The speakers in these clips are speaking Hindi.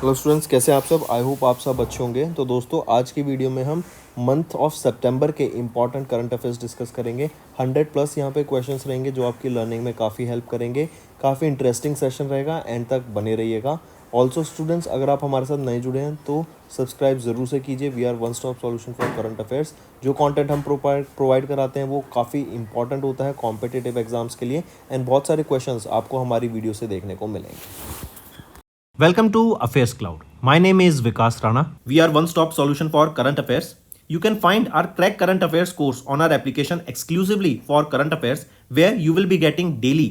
हेलो स्टूडेंट्स, कैसे हैं आप सब। आई होप आप सब अच्छे होंगे। तो दोस्तों, आज की वीडियो में हम मंथ ऑफ सितंबर के इंपॉर्टेंट करंट अफेयर्स डिस्कस करेंगे। 100+ यहाँ पे क्वेश्चंस रहेंगे जो आपकी लर्निंग में काफ़ी हेल्प करेंगे। काफ़ी इंटरेस्टिंग सेशन रहेगा, एंड तक बने रहिएगा। ऑल्सो स्टूडेंट्स, अगर आप हमारे साथ नए जुड़े हैं तो सब्सक्राइब ज़रूर से कीजिए। We are one stop solution for current affairs. जो कंटेंट हम प्रोवाइड कराते हैं वो काफ़ी इंपॉर्टेंट होता है कॉम्पिटिटिव एग्जाम्स के लिए, एंड बहुत सारे क्वेश्चंस आपको हमारी वीडियो से देखने को मिलेंगे। Welcome to Affairs Cloud. My name is Vikas Rana. We are one-stop solution for current affairs. You can find our Crack Current Affairs course on our application exclusively for current affairs, where you will be getting daily,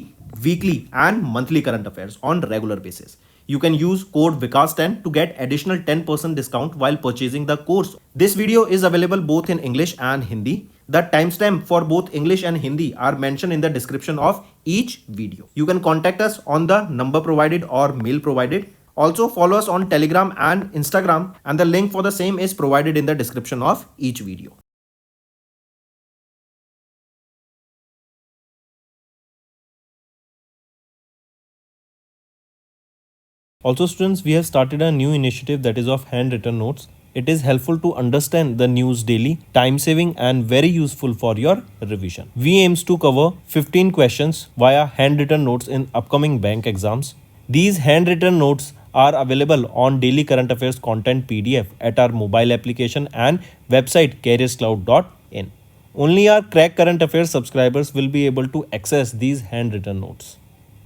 weekly, and monthly current affairs on regular basis. You can use code Vikas10 to get additional 10% discount while purchasing the course. This video is available both in English and Hindi. The timestamp for both English and Hindi are mentioned in the description of each video. You can contact us on the number provided or mail provided. Also follow us on Telegram and Instagram, and the link for the same is provided in the description of each video. Also students, we have started a new initiative that is of handwritten notes. It is helpful to understand the news daily, time saving and very useful for your revision. We aims to cover 15 questions via handwritten notes in upcoming bank exams. These handwritten notes are available on daily current affairs content PDF at our mobile application and website careerscloud.in. Only our Crack Current Affairs subscribers will be able to access these handwritten notes.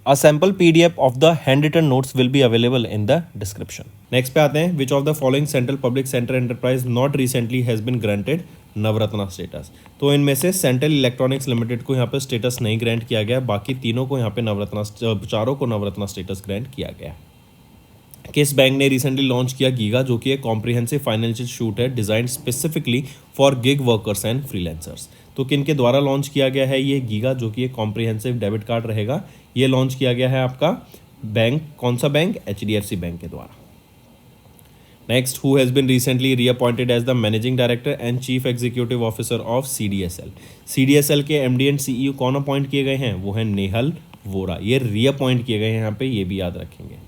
A sample PDF of the handwritten notes will be available in the description. Next पे आते हैं, which of the following central public sector enterprise not recently has been granted Navratna status. तो इनमें से सेंट्रल इलेक्ट्रॉनिक्स लिमिटेड को यहाँ पे स्टेटस नहीं ग्रांट किया गया, बाकी तीनों को यहाँ पे चारों को नवरत्ना स्टेटस ग्रांट किया गया। किस बैंक ने रिसेंटली लॉन्च किया गीगा, जो कि एक कॉम्प्रिहेंसिव फाइनेंशियल शूट है design specifically for gig workers and freelancers. तो किन के द्वारा लॉन्च किया गया है ये गीगा, जो कि एक कॉम्प्रिहेंसिव डेबिट कार्ड रहेगा। ये लॉन्च किया गया है आपका बैंक, कौन सा बैंक, HDFC बैंक के द्वारा। Next, who has been recently reappointed as the managing director and chief executive officer of CDSL। CDSL के MD एंड CEO कौन अपॉइंट किए गए हैं, वो है नेहल वोरा। ये रीअपॉइंट किए गए हैं यहाँ पे, ये भी याद रखेंगे।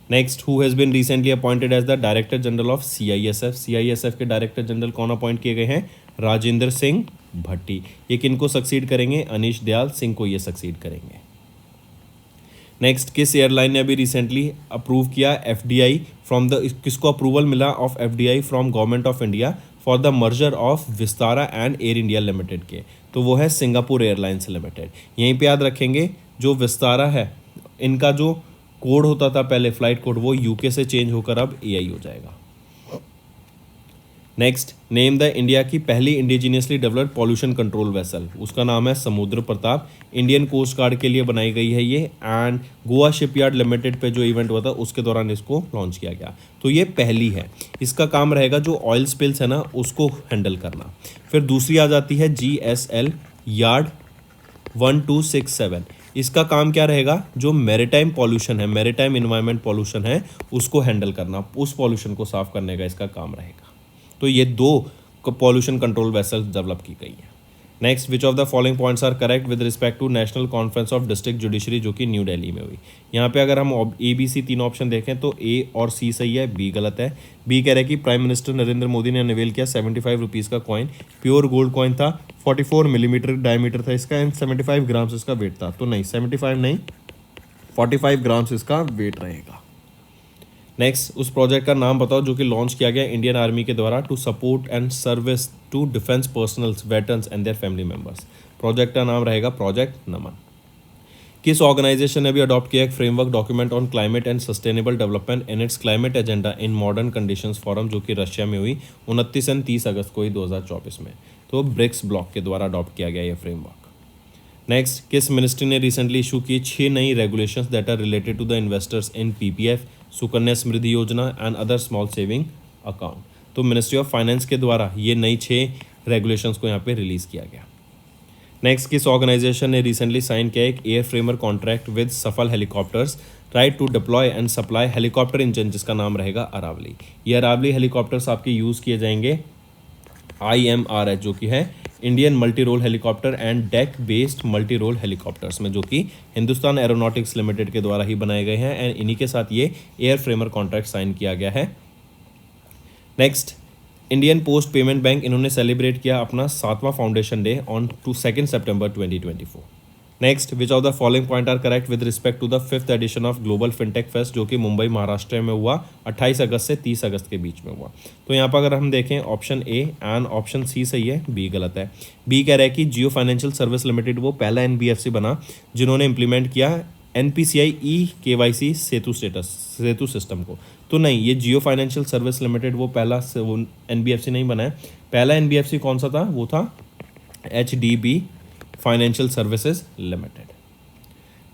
Next, who has been recently appointed as the director general of CISF। CISF के डायरेक्टर जनरल कौन अपॉइंट किए गए हैं, राजेंद्र सिंह भट्टी। ये किनको सक्सीड करेंगे, अनीश दयाल सिंह को ये सक्सीड करेंगे। नेक्स्ट, किस एयरलाइन ने अभी रिसेंटली अप्रूव किया FDI फ्रॉम द, किसको अप्रूवल मिला of FDI from government of India for the merger of Vistara and air India limited के, तो वो है सिंगापुर एयरलाइंस लिमिटेड। यहीं पे याद रखेंगे, जो विस्तारा है इनका जो कोड होता था पहले फ्लाइट कोड, वो UK से चेंज होकर अब AI हो जाएगा। नेक्स्ट, नेम द इंडिया की पहली indigenously developed pollution control vessel. उसका नाम है समुद्र प्रताप। इंडियन कोस्ट गार्ड के लिए बनाई गई है ये, एंड गोवा शिपयार्ड लिमिटेड पे जो इवेंट हुआ था उसके दौरान इसको लॉन्च किया गया। तो ये पहली है। इसका काम रहेगा जो ऑयल स्पिल्स है ना उसको हैंडल करना। फिर दूसरी आ जाती है GSL यार्ड 1267। इसका काम क्या रहेगा, जो मैरीटाइम पॉल्यूशन है, मैरीटाइम इन्वायरमेंट पॉल्यूशन है, उसको हैंडल करना, उस पॉल्यूशन को साफ करने का इसका काम रहेगा। तो ये दो पॉल्यूशन कंट्रोल वेसल्स डेवलप की गई है। Next, which of the following points are correct with respect to national conference of district judiciary, जो कि न्यू दिल्ली में हुई। यहाँ पे अगर हम ABC तीन ऑप्शन देखें तो A और C सही है, B गलत है। B कह रहे हैं कि प्राइम मिनिस्टर नरेंद्र मोदी ने अनवेल किया 75 रुपीज़ का कॉइन, प्योर गोल्ड कॉइन था, 44 मिलीमीटर डायमीटर था इसका, एंड 75 ग्राम्स इसका वेट था। तो नहीं, 75 नहीं, 45 ग्राम्स इसका वेट रहेगा। नेक्स्ट, उस प्रोजेक्ट का नाम बताओ जो कि लॉन्च किया गया इंडियन आर्मी के द्वारा to support and service to defence personnels, veterans and their family members. Project का नाम रहेगा प्रोजेक्ट नमन। किस ऑर्गेनाइजेशन ने भी अडॉप्ट किया एक framework document on climate and sustainable development in its climate agenda in modern conditions forum, जो कि रशिया में हुई 29 और 30 अगस्त को ही 2024 में। तो ब्रिक्स ब्लॉक के द्वारा अडॉप्ट किया गया ये फ्रेमवर्क। नेक्स्ट, किस मिनिस्ट्री ने रिसेंटली इशू की 6 नई regulations that are related to the investors in PPF, Sukanya Samriddhi Yojana and other small saving account. तो मिनिस्ट्री ऑफ फाइनेंस के द्वारा ये नई 6 रेगुलेशंस को यहाँ पे रिलीज़ किया गया। नेक्स्ट, किस ऑर्गेनाइजेशन ने रिसेंटली साइन किया एक air framer contract with Safran helicopters right to deploy and supply helicopter engine, जिसका नाम रहेगा अरावली। ये अरावली हेलीकॉप्टर्स आपके यूज़ किए जाएंगे IMRH जो कि है Indian multi role helicopter and deck based multi role helicopters में, जो कि हिंदुस्तान एरोनॉटिक्स लिमिटेड के द्वारा ही बनाए गए हैं एंड इन्हीं के साथ ये एयर फ्रेमर कॉन्ट्रैक्ट साइन किया गया है। Next, Indian post payment bank, इन्होंने सेलिब्रेट किया अपना 7वां फाउंडेशन डे ऑन 2 सितंबर 2024। Next, which of the following point are correct with respect to the 5th edition of global fintech fest, जो कि मुंबई महाराष्ट्र में हुआ 28 अगस्त से 30 अगस्त के बीच में हुआ। तो यहाँ पर अगर हम देखें option A and option C सही है, बी गलत है। बी कह रहा है कि जियो फाइनेंशियल सर्विस लिमिटेड वो पहला NBFC बना जिन्होंने इंप्लीमेंट किया NPCI eKYC सेतु सिस्टम को। तो नहीं, ये जियो फाइनेंशियल सर्विस लिमिटेड वो पहला NBFC नहीं बना है। पहला NBFC कौन सा था? वो था HDB financial services limited.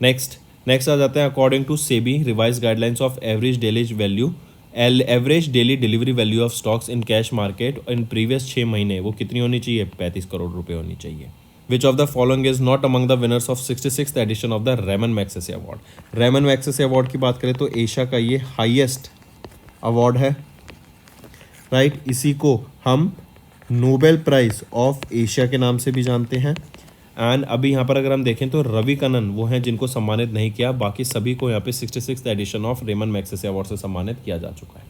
Next आ जाते हैं, according to SEBI revised guidelines of average daily delivery value of stocks in cash market in previous 6 महीने वो कितनी होनी चाहिए? 35 करोड़ रुपए होनी चाहिए। Which of the following is not among the winners of 66th edition of the Ramon Magsaysay award. Ramon Magsaysay award की बात करें तो एशिया का ये हाईएस्ट अवार्ड है, राइट। इसी को हम नोबेल प्राइज ऑफ एशिया के नाम से भी जानते हैं। एंड अभी यहाँ पर अगर हम देखें तो रवि कन्नन वो हैं जिनको सम्मानित नहीं किया, बाकी सभी को यहाँ पे 66th edition of Ramon Magsaysay award से सम्मानित किया जा चुका है।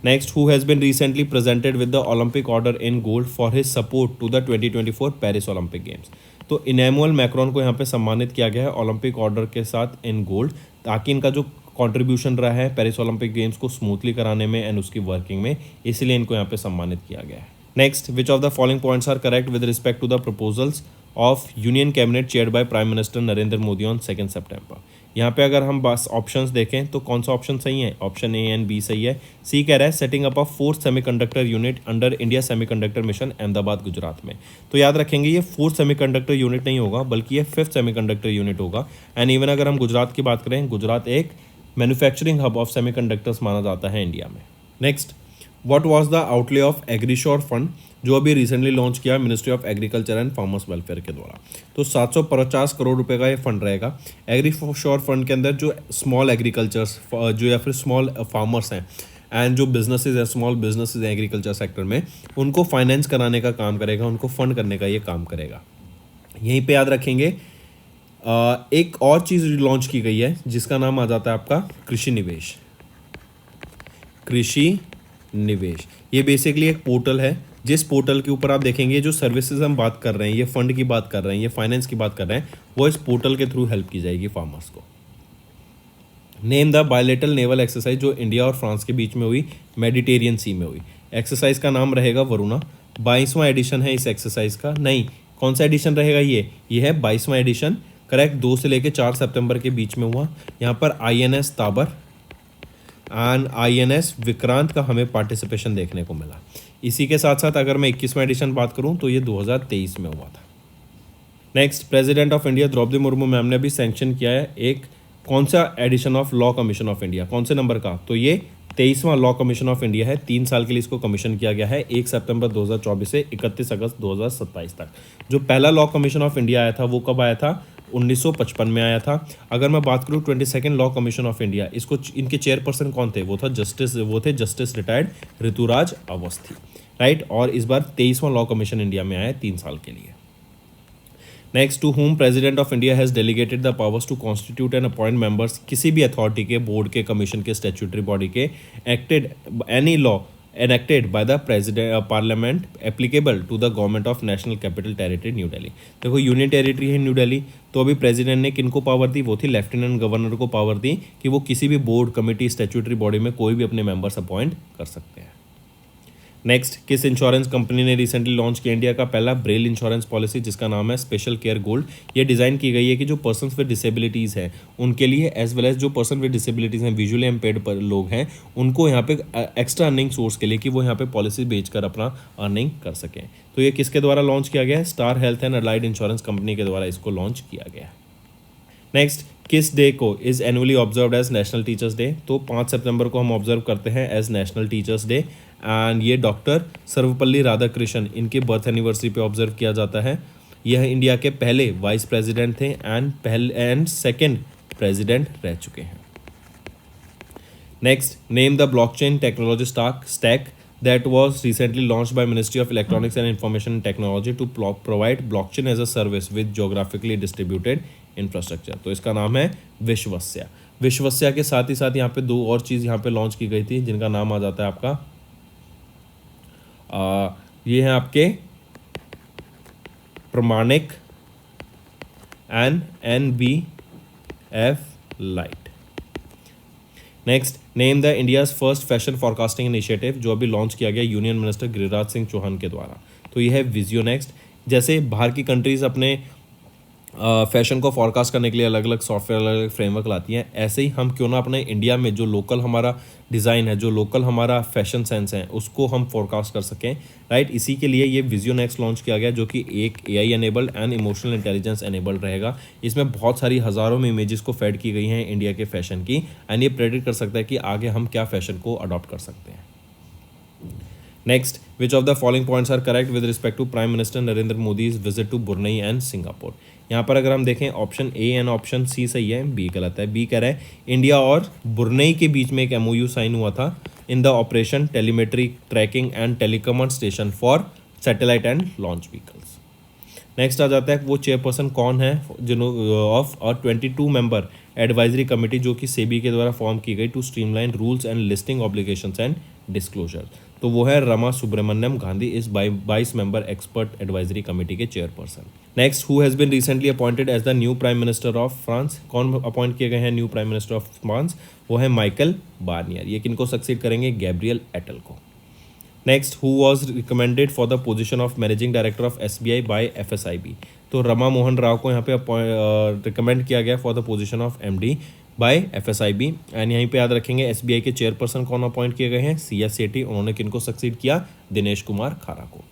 Next, who has been recently presented with the Olympic order in gold for his support to the 2024 Paris Olympic games. तो इनैमुअल मैक्रोन को यहाँ पे सम्मानित किया गया है ओलंपिक ऑर्डर के साथ इन गोल्ड, ताकि इनका जो कंट्रीब्यूशन रहा है पेरिस ओलंपिक गेम्स को स्मूथली कराने में एंड उसकी वर्किंग में, इसलिए इनको यहाँ पे सम्मानित किया गया है। Next, which of the following points are correct with respect to the proposals of union cabinet chaired by prime minister Narendra Modi on 2 September. यहाँ पे अगर हम बस ऑप्शंस देखें तो कौन सा ऑप्शन सही है? ऑप्शन ए एंड बी सही है। सी कह रहा है सेटिंग अप अ 4th semiconductor unit under India semiconductor mission Ahmedabad Gujarat में। तो याद रखेंगे ये 4th सेमीकंडक्टर यूनिट नहीं होगा बल्कि ये 5th सेमीकंडक्टर यूनिट होगा। एंड इवन अगर हम गुजरात की बात करें, गुजरात एक मैन्युफैक्चरिंग हब ऑफ सेमीकंडक्टर्स माना जाता है इंडिया में। Next, what was the outlay of AgriSure fund, जो अभी रिसेंटली लॉन्च किया ministry of agriculture and farmers welfare के द्वारा। तो 750 करोड़ रुपए का ये फंड रहेगा। एग्रीश्योर फंड के अंदर जो स्मॉल एग्रीकल्चर्स जो या फिर स्मॉल फार्मर्स हैं एंड जो बिजनेसेस हैं, स्मॉल बिजनेसेस हैं एग्रीकल्चर सेक्टर में, उनको फाइनेंस कराने का काम करेगा, उनको फंड करने का ये काम करेगा। यहीं पे याद रखेंगे एक और चीज़ लॉन्च की गई है जिसका नाम आ जाता है आपका कृषि निवेश। ये बेसिकली एक पोर्टल है, जिस पोर्टल के ऊपर आप देखेंगे जो सर्विसेज हम बात कर रहे हैं, ये फंड की बात कर रहे हैं, ये फाइनेंस की बात कर रहे हैं, वो इस पोर्टल के थ्रू हेल्प की जाएगी फार्मर्स को। Name the bilateral naval exercise जो इंडिया और फ्रांस के बीच में हुई मेडिटेरियन सी में हुई। एक्सरसाइज का नाम रहेगा वरुणा। 22वां एडिशन है इस एक्सरसाइज का। नहीं, कौन सा एडिशन रहेगा? ये है 22वां एडिशन, करेक्ट। 2 से लेकर 4 सितंबर के बीच में हुआ। यहाँ पर INS Tabar and INS Vikrant का हमें पार्टिसिपेशन देखने को मिला। इसी के साथ साथ अगर मैं 21वां एडिशन बात करूं तो ये 2023 में हुआ था। Next, president of India Draupadi Murmu ma'am ने भी सैंक्शन किया है एक कौन सा edition of law commission of India, कौन से नंबर का? तो ये 23वां लॉ कमीशन ऑफ इंडिया है। 3 साल के लिए इसको कमीशन किया गया है, 1 सितंबर 2024 से 31 अगस्त 2027 तक। जो पहला लॉ कमीशन ऑफ इंडिया आया था वो कब आया था? 1955 में आया था। अगर मैं बात करूँ 22nd law commission of India, इसको इनके चेयरपर्सन कौन थे? वो थे justice retired Rituraj Awasthi, right. और इस बार 23वां लॉ कमीशन इंडिया में आया 3 साल के लिए। Next, to whom president of India has delegated the powers to constitute and appoint members, किसी भी अथॉरिटी के, बोर्ड के, कमीशन के, स्टैट्यूटरी बॉडी के acted any law enacted by the president parliament applicable to the government of national capital territory new Delhi. देखो यूनियन टेरिटरी है न्यू दिल्ली, तो अभी प्रेसिडेंट ने किनको पावर दी? वो थी लेफ्टिनेंट गवर्नर को पावर दी कि वो किसी भी बोर्ड, कमेटी, स्टैट्यूटरी बॉडी में कोई भी अपने मेंबर्स अपॉइंट कर सकते हैं। नेक्स्ट, किस इंश्योरेंस कंपनी ने रिसेंटली लॉन्च किया इंडिया का पहला ब्रेल इंश्योरेंस पॉलिसी जिसका नाम है स्पेशल केयर गोल्ड। ये डिज़ाइन की गई है कि जो पर्सन्स विद डिसेबिलिटीज़ हैं उनके लिए, एज वेल एज जो पर्सन विद डिसेबिलिटीज़ हैं, विजुअली इम्पेयर्ड लोग हैं, उनको यहाँ पे एक्स्ट्रा अर्निंग सोर्स के लिए कि वो यहाँ पे पॉलिसी बेचकर अपना अर्निंग कर सकें। तो ये किसके द्वारा लॉन्च किया गया है? Star health and allied insurance company के द्वारा इसको लॉन्च किया गया है। नेक्स्ट, किस डे को is annually observed as national teachers day? तो 5 सितंबर को हम ऑब्जर्व करते हैं as national teachers day and ये डॉक्टर सर्वपल्ली राधाकृष्णन इनके बर्थ एनिवर्सरी पे ऑब्जर्व किया जाता है। यह इंडिया के पहले वाइस प्रेसिडेंट थे एंड सेकेंड प्रेसिडेंट रह चुके हैं। Next, name the blockchain technology stack that was recently launched by Ministry of Electronics and Information and Technology to provide blockchain as a service with geographically distributed infrastructure. तो इसका नाम है विश्वस्या. विश्वस्या के साथ ही साथ यहाँ पे दो और चीज़ यहाँ पे लॉन्च की गई थी जिनका नाम आ जाता है आपका ये है आपके प्रमाणिक and NBF light. Next, name the India's first fashion forecasting initiative, जो अभी लॉन्च किया गया यूनियन मिनिस्टर गिरिराज सिंह चौहान के द्वारा. तो ये है विजियो नेक्स्ट. जैसे बाहर की कंट्रीज़ अपने फैशन को फॉरकास्ट करने के लिए अलग अलग सॉफ्टवेयर अलग अलग फ्रेमवर्क लाती हैं, ऐसे ही हम क्यों ना अपने इंडिया में जो लोकल हमारा डिज़ाइन है, जो लोकल हमारा फैशन सेंस है, उसको हम फॉरकास्ट कर सकें, राइट. इसी के लिए ये विजियो नेक्स्ट लॉन्च किया गया, जो कि एक AI enabled and emotional intelligence enabled रहेगा. इसमें बहुत सारी हज़ारों में इमेजेस को फेड की गई हैं इंडिया के फैशन की, एंड ये प्रेडिक्ट कर सकता है कि आगे हम क्या फैशन को अडॉप्ट कर सकते हैं. Next, which of the following points are correct with respect to prime minister Narendra Modi's visit to Brunei and Singapore. यहाँ पर अगर हम देखें option A and option C सही है, बी गलत है. बी कह रहा है इंडिया और बुरनई के बीच में एक MOU साइन हुआ था in the operation telemetry tracking and telecommand station for satellite and launch vehicles. Next आ जाता है वो चेयरपर्सन कौन है ऑफ 22 मेंबर एडवाइजरी कमेटी जो कि सेबी के द्वारा फॉर्म की गई to streamline rules and listing obligations and disclosure. तो वो है रमा सुब्रमण्यम गांधी, इस 22 मेंबर एक्सपर्ट एडवाइजरी कमेटी के chairperson. Next, who has been recently appointed as the new prime minister of France. कौन अपॉइंट किए गए हैं new prime minister of France? वो है माइकल बार्नियर. ये किनको सक्सीड करेंगे? गैब्रियल एटल को. Next, who was recommended for the position of managing director of SBI by FSIB. तो रमा मोहन राव को यहाँ पे रिकमेंड किया गया for the position of MD by FSIB. And यहीं पे याद रखेंगे SBI के चेयरपर्सन कौन अपॉइंट किए गए हैं? CS सेठी. उन्होंने किनको सक्सीड किया? दिनेश कुमार खारा को.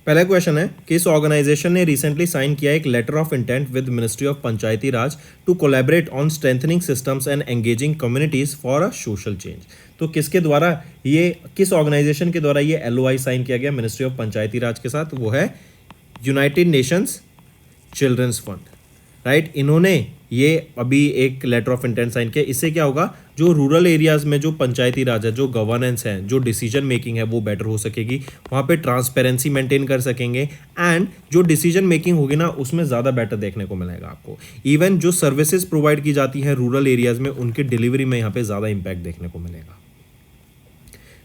पहला क्वेश्चन है, किस ऑर्गेनाइजेशन ने रिसेंटली साइन किया एक letter of intent with ministry of Panchayati Raj to collaborate on strengthening systems and engaging communities for a social change. तो किसके द्वारा ये, किस ऑर्गेनाइजेशन के द्वारा ये LOI साइन किया गया मिनिस्ट्री ऑफ पंचायती राज के साथ? वो है United Nations Children's Fund, right. इन्होंने ये अभी एक लेटर ऑफ इंटेंट साइन किया. इससे क्या होगा, जो रूरल एरियाज़ में जो पंचायती राज है, जो गवर्नेंस है, जो डिसीजन मेकिंग है, वो बेटर हो सकेगी. वहाँ पे ट्रांसपेरेंसी मेंटेन कर सकेंगे एंड जो डिसीजन मेकिंग होगी ना, उसमें ज़्यादा बेटर देखने को मिलेगा आपको. इवन जो सर्विसेज प्रोवाइड की जाती हैं रूरल एरियाज़ में, उनकी डिलीवरी में यहाँ पे ज़्यादा इम्पैक्ट देखने को मिलेगा.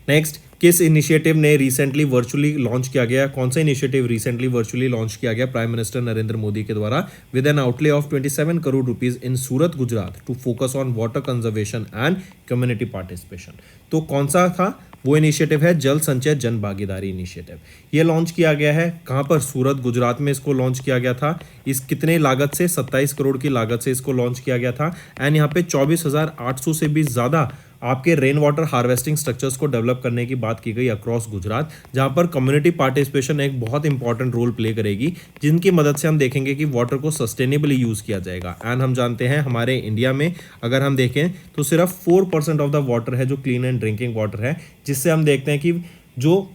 नेक्स्ट, किस इनिशिएटिव ने रिसेंटली वर्चुअली लॉन्च किया गया? कौन सा इनिशिएटिव रिसेंटली वर्चुअली लॉन्च किया गया प्राइम मिनिस्टर नरेंद्र मोदी के द्वारा with an outlay of 27 crore rupees in Surat Gujarat to focus on water conservation and community participation. तो कौन सा था वो इनिशिएटिव? है जल संचय जन भागीदारी इनिशिएटिव. ये लॉन्च किया गया है कहाँ पर? सूरत गुजरात में इसको लॉन्च किया गया था. इस कितने लागत से? 27 करोड़ की लागत से इसको लॉन्च किया गया था. एंड यहाँ पे 24,800 से भी ज़्यादा आपके रेन वाटर हार्वेस्टिंग स्ट्रक्चर्स को डेवलप करने की बात की गई अक्रॉस गुजरात, जहाँ पर कम्युनिटी पार्टिसिपेशन एक बहुत इंपॉर्टेंट रोल प्ले करेगी, जिनकी मदद से हम देखेंगे कि वाटर को सस्टेनेबली यूज़ किया जाएगा. एंड हम जानते हैं हमारे इंडिया में अगर हम देखें तो सिर्फ 4% ऑफ द वाटर है जो क्लीन एंड ड्रिंकिंग वाटर है, जिससे हम देखते हैं कि जो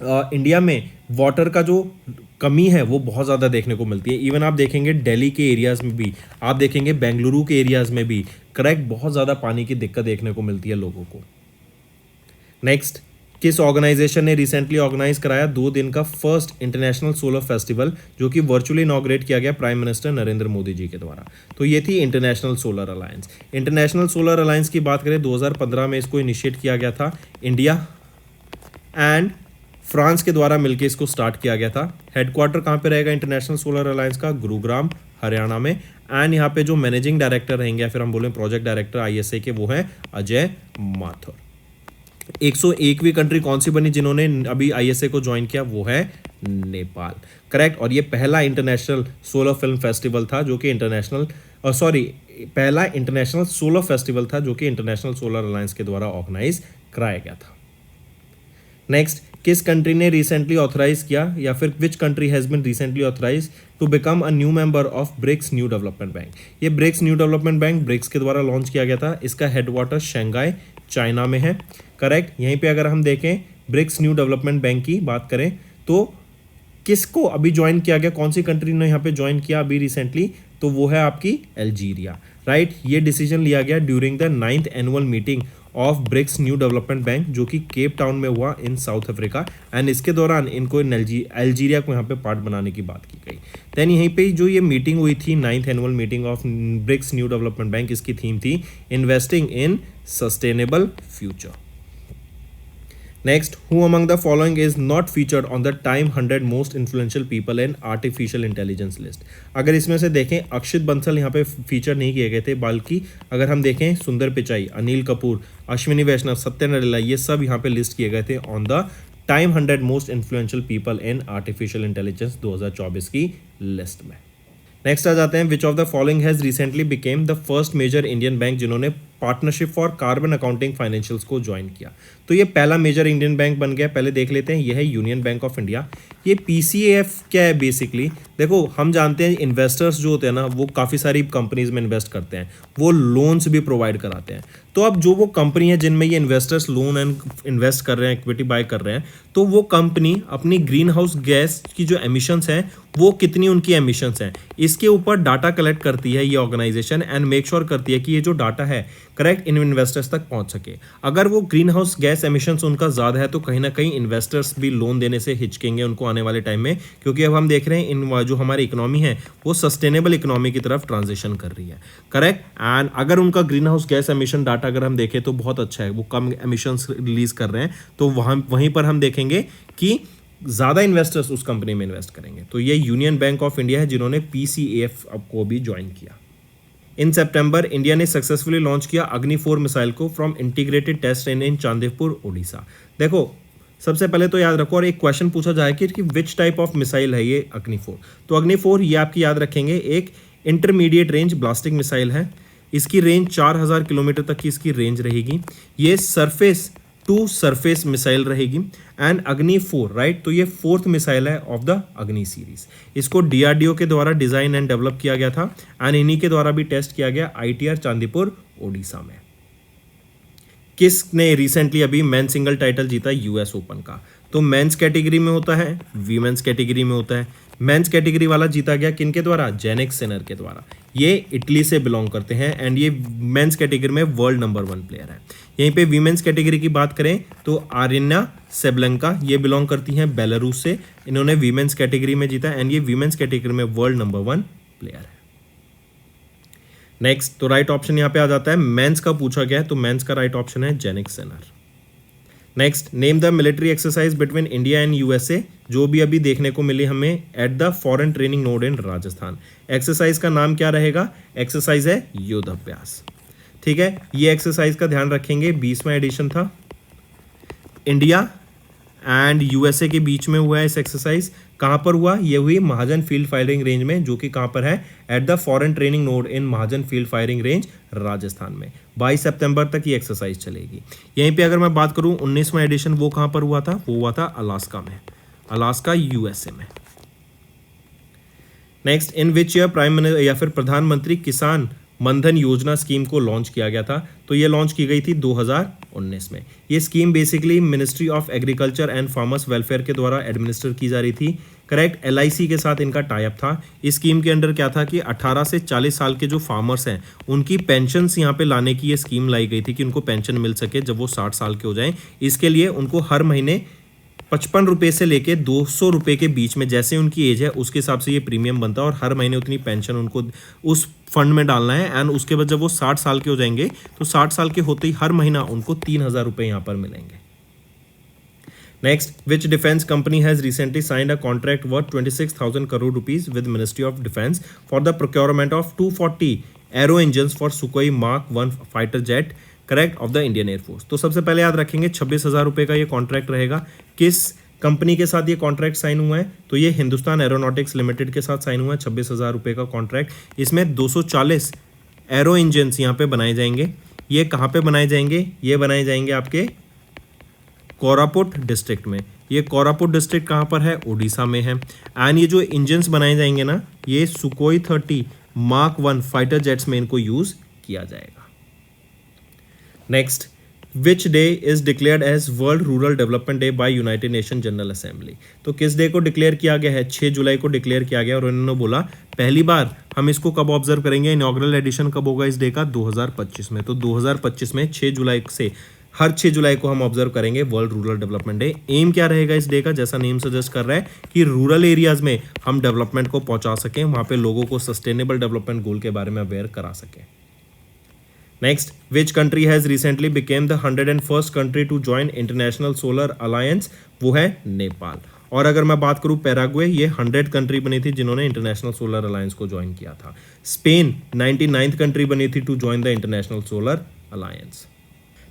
इंडिया में वाटर का जो कमी है वो बहुत ज़्यादा देखने को मिलती है. इवन आप देखेंगे दिल्ली के एरियाज़ में भी, आप देखेंगे बेंगलुरु के एरियाज़ में भी, करेक्ट, बहुत ज़्यादा पानी की दिक्कत देखने को मिलती है लोगों को. नेक्स्ट, किस ऑर्गेनाइजेशन ने रिसेंटली ऑर्गेनाइज कराया 2 दिन का फर्स्ट इंटरनेशनल सोलर फेस्टिवल, जो कि वर्चुअली इनॉग्रेट किया गया प्राइम मिनिस्टर नरेंद्र मोदी जी के द्वारा? तो ये थी international Solar alliance. International Solar alliance की बात करें 2015 में इसको इनिशिएट किया गया था. इंडिया एंड फ्रांस के द्वारा मिलकर इसको स्टार्ट किया गया था. हेडक्वार्टर कहाँ पे रहेगा इंटरनेशनल सोलर अलायंस का? गुरुग्राम, हरियाणा में. एंड यहाँ पे जो मैनेजिंग डायरेक्टर रहेंगे या फिर हम बोलें प्रोजेक्ट डायरेक्टर ISA के, वो हैं अजय माथुर. 101वीं कंट्री कौन सी बनी जिन्होंने अभी ISA को ज्वाइन किया? वो है नेपाल, करेक्ट. और ये पहला इंटरनेशनल सोलर फिल्म फेस्टिवल था जो कि पहला इंटरनेशनल सोलर फेस्टिवल था जो कि इंटरनेशनल सोलर अलायंस के द्वारा ऑर्गेनाइज कराया गया था. नेक्स्ट, किस कंट्री ने रिसेंटली ऑथराइज किया या फिर which country has been recently authorize to become a new member of BRICS new development bank? ये BRICS new development bank BRICS के द्वारा लॉन्च किया गया था. इसका हेडक्वार्टर शंघाई, चाइना में है, करेक्ट. यहीं पे अगर हम देखें ब्रिक्स न्यू डेवलपमेंट बैंक की बात करें तो किसको अभी ज्वाइन किया गया, कौन सी कंट्री ने यहाँ पे ज्वाइन किया अभी रिसेंटली? तो वो है आपकी अल्जीरिया, राइट. ये डिसीजन लिया गया during the 9th annual meeting of BRICS new development bank जो कि केप टाउन में हुआ इन साउथ अफ्रीका, एंड इसके दौरान इनको अल्जीरिया को यहाँ पे पार्ट बनाने की बात की गई। देन यहीं पे जो ये मीटिंग हुई थी 9th annual meeting of BRICS new development bank, इसकी थीम थी investing in sustainable future. Next, who among the following is not featured on the Time 100 most influential people in artificial intelligence list? अगर इसमें से देखें अक्षित बंसल यहाँ पे फीचर नहीं किए गए थे, बल्कि अगर हम देखें सुंदर पिचाई, अनिल कपूर, अश्विनी वैष्णव, सत्य नाडेला, ये सब यहाँ पे लिस्ट किए गए थे on the Time 100 most influential people in artificial intelligence 2024 की लिस्ट में। नेक्स्ट आ जाते हैं, which of the following has recently became the first major Indian bank जिन्होंने partnership for carbon accounting financials को ज्वाइन किया। तो ये पहला मेजर इंडियन बैंक बन गया। पहले देख लेते हैं, ये है यूनियन बैंक ऑफ इंडिया। ये पीसीएफ क्या है बेसिकली, देखो हम जानते हैं इन्वेस्टर्स जो होते हैं ना वो काफ़ी सारी कंपनीज में इन्वेस्ट करते हैं, वो लोन्स भी प्रोवाइड कराते हैं। तो अब जो वो कंपनी है जिनमें ये इन्वेस्टर्स लोन एंड इन्वेस्ट कर रहे हैं, इक्विटी बाय कर रहे हैं, तो वो कंपनी अपनी ग्रीन हाउस गैस की जो एमिशंस हैं वो कितनी उनकी एमिशंस हैं इसके ऊपर डाटा कलेक्ट करती है ये ऑर्गेनाइजेशन, एंड मेक श्योर करती है कि ये जो डाटा है करेक्ट इन इन्वेस्टर्स तक पहुंच सके। अगर वो ग्रीन हाउस गैस एमिशंस उनका ज़्यादा है तो कहीं ना कहीं इन्वेस्टर्स भी लोन देने से हिचकेंगे उनको आने वाले टाइम में, क्योंकि अब हम देख रहे हैं इन जो हमारी इकोनॉमी है वो सस्टेनेबल इकोनॉमी की तरफ ट्रांजिशन कर रही है, करेक्ट। एंड अगर उनका green house gas emission data अगर हम देखें तो बहुत अच्छा है, वो कम एमिशंस रिलीज कर रहे हैं, तो वहीं पर हम देखेंगे कि ज़्यादा इन्वेस्टर्स उस कंपनी में इन्वेस्ट करेंगे। तो ये यूनियन बैंक ऑफ इंडिया है जिन्होंने पीसीएफ को भी ज्वाइन किया। इन सितंबर इंडिया ने सक्सेसफुली लॉन्च किया अग्नि 4 मिसाइल को from integrated test range in Chandipur Odisha. देखो सबसे पहले तो याद रखो, और एक क्वेश्चन पूछा जाए कि विच टाइप ऑफ मिसाइल है ये अग्नि 4, तो अग्नि 4 ये आपकी याद रखेंगे एक इंटरमीडिएट रेंज ब्लास्टिंग मिसाइल है। इसकी रेंज 4000 किलोमीटर तक की इसकी रेंज रहेगी। ये सरफेस टू सरफेस मिसाइल रहेगी। एंड अग्नि 4 राइट, तो ये 4th मिसाइल है ऑफ द अग्नि सीरीज। इसको डीआरडीओ के द्वारा डिजाइन एंड डेवलप किया गया था, एंड इन्हीं के द्वारा भी टेस्ट किया गया आईटीआर चांदीपुर ओडिशा में। किसने रिसेंटली अभी मेन सिंगल टाइटल जीता यूएस ओपन का, तो मेंस कैटेगरी में होता है, वीमेंस कैटेगरी में होता है। मेंस कैटेगरी वाला जीता गया किनके द्वारा, जेनिक सिनर के द्वारा। ये इटली से बिलोंग करते हैं एंड ये मेंस कैटेगरी में वर्ल्ड नंबर 1 प्लेयर है। यहीं पे वीमेंस कैटेगरी की बात करें तो आरिना सेबलेंका, ये बिलोंग करती हैं बेलारूस से, इन्होंने वीमेंस कैटेगरी में जीता एंड ये वीमेंस कैटेगरी में वर्ल्ड नंबर 1 प्लेयर है। नेक्स्ट, तो राइट ऑप्शन यहाँ पे आ जाता है, मेंस का पूछा गया है तो मेंस का राइट ऑप्शन है Jannik Sinner. Next, name the military exercise between India and USA, जो भी अभी देखने को मिली हमें at the foreign training node in Rajasthan. Exercise का नाम क्या रहेगा, एक्सरसाइज है युद्धाभ्यास। ठीक है, ये एक्सरसाइज का ध्यान रखेंगे, 20वां एडिशन था। इंडिया एंड यूएसए के बीच में हुआ है इस एक्सरसाइज। कहाँ पर हुआ, ये हुई महाजन फील्ड फायरिंग रेंज में, जो कि कहाँ पर है, at the foreign training node in Mahajan field firing range Rajasthan में। 22 सितंबर तक ये एक्सरसाइज चलेगी। यहीं पे अगर मैं बात करूँ 19वां एडिशन वो कहाँ पर हुआ था, वो हुआ था अलास्का में, अलास्का यूएसए में। Next, in which year prime minister या फिर प्रधानमंत्री किसान मनधन योजना स्कीम को लॉन्च किया गया था, तो ये लॉन्च की गई थी 2019 में। ये scheme basically ministry of agriculture and farmers welfare के द्वारा एडमिनिस्टर की जा रही थी, करेक्ट। एलआईसी के साथ इनका टाई अप था। इस स्कीम के अंडर क्या था कि 18 से 40 साल के जो फार्मर्स हैं उनकी पेंशन्स यहाँ पे लाने की ये स्कीम लाई गई थी कि उनको पेंशन मिल सके जब वो 60 साल के हो जाएं। इसके लिए उनको हर महीने 55 रुपये से लेके 200 रुपये के बीच में, जैसे उनकी एज है उसके हिसाब से ये प्रीमियम बनता है, और हर महीने उतनी पेंशन उनको उस फंड में डालना है। एंड उसके बाद जब वो 60 साल के हो जाएंगे तो 60 साल के होते ही हर महीना उनको 3000 रुपये यहाँ पर मिलेंगे। Next, which defence company has recently signed a contract worth 26,000 crore rupees with ministry of defence for the procurement of 240 arrow engine for सुकोई mark 1 fighter jet, correct, of the Indian air force. तो सबसे पहले याद रखेंगे 26,000 रुपये का ये कॉन्ट्रैक्ट रहेगा। किस कंपनी के साथ ये कॉन्ट्रैक्ट साइन हुआ है, तो ये हिंदुस्तान एरोनॉटिक्स लिमिटेड के साथ साइन हुआ है। 26,000 रुपये का कॉन्ट्रैक्ट, इसमें 240 एरो इंजन्स यहाँ पे बनाए जाएंगे। ये कहाँ पे बनाए जाएंगे, ये बनाए जाएंगे आपके कोरापुट डिस्ट्रिक्ट में। ये कोरापुट डिस्ट्रिक्ट कहाँ पर है, उड़ीसा में है। एंड ये जो इंजन्स बनाए जाएंगे ना, ये सुकोई 30 मार्क 1 फाइटर जेट्स में इनको यूज़ किया जाएगा। Next, which day is declared as World Rural Development Day by United Nation General Assembly. तो किस डे को डिक्लेयर किया गया है? 6 जुलाई को डिक्लेयर किया गया और उन्होंने बोला पहली बार हम इसको कब ऑब्जर्व करेंगे, इनॉग्रल एडिशन कब होगा इस डे का? 2025 में। तो 2025 में 6 जुलाई से हर 6 जुलाई को हम ऑब्जर्व करेंगे World Rural Development Day. Aim क्या रहेगा इस डे का? जैसा नेम सजेस्ट कर रहा है कि रूरल एरियाज में हम डेवलपमेंट को पहुंचा सकें, वहां पे लोगों को सस्टेनेबल डेवलपमेंट गोल के बारे में अवेयर करा सकें। Next, which country has recently became the 101st country to join International Solar Alliance? वो है नेपाल। और अगर मैं बात करूं पैराग्वे, ये 100 कंट्री बनी थी जिन्होंने इंटरनेशनल सोलर अलायंस को ज्वाइन किया था। स्पेन 99th कंट्री बनी थी to join the International Solar Alliance.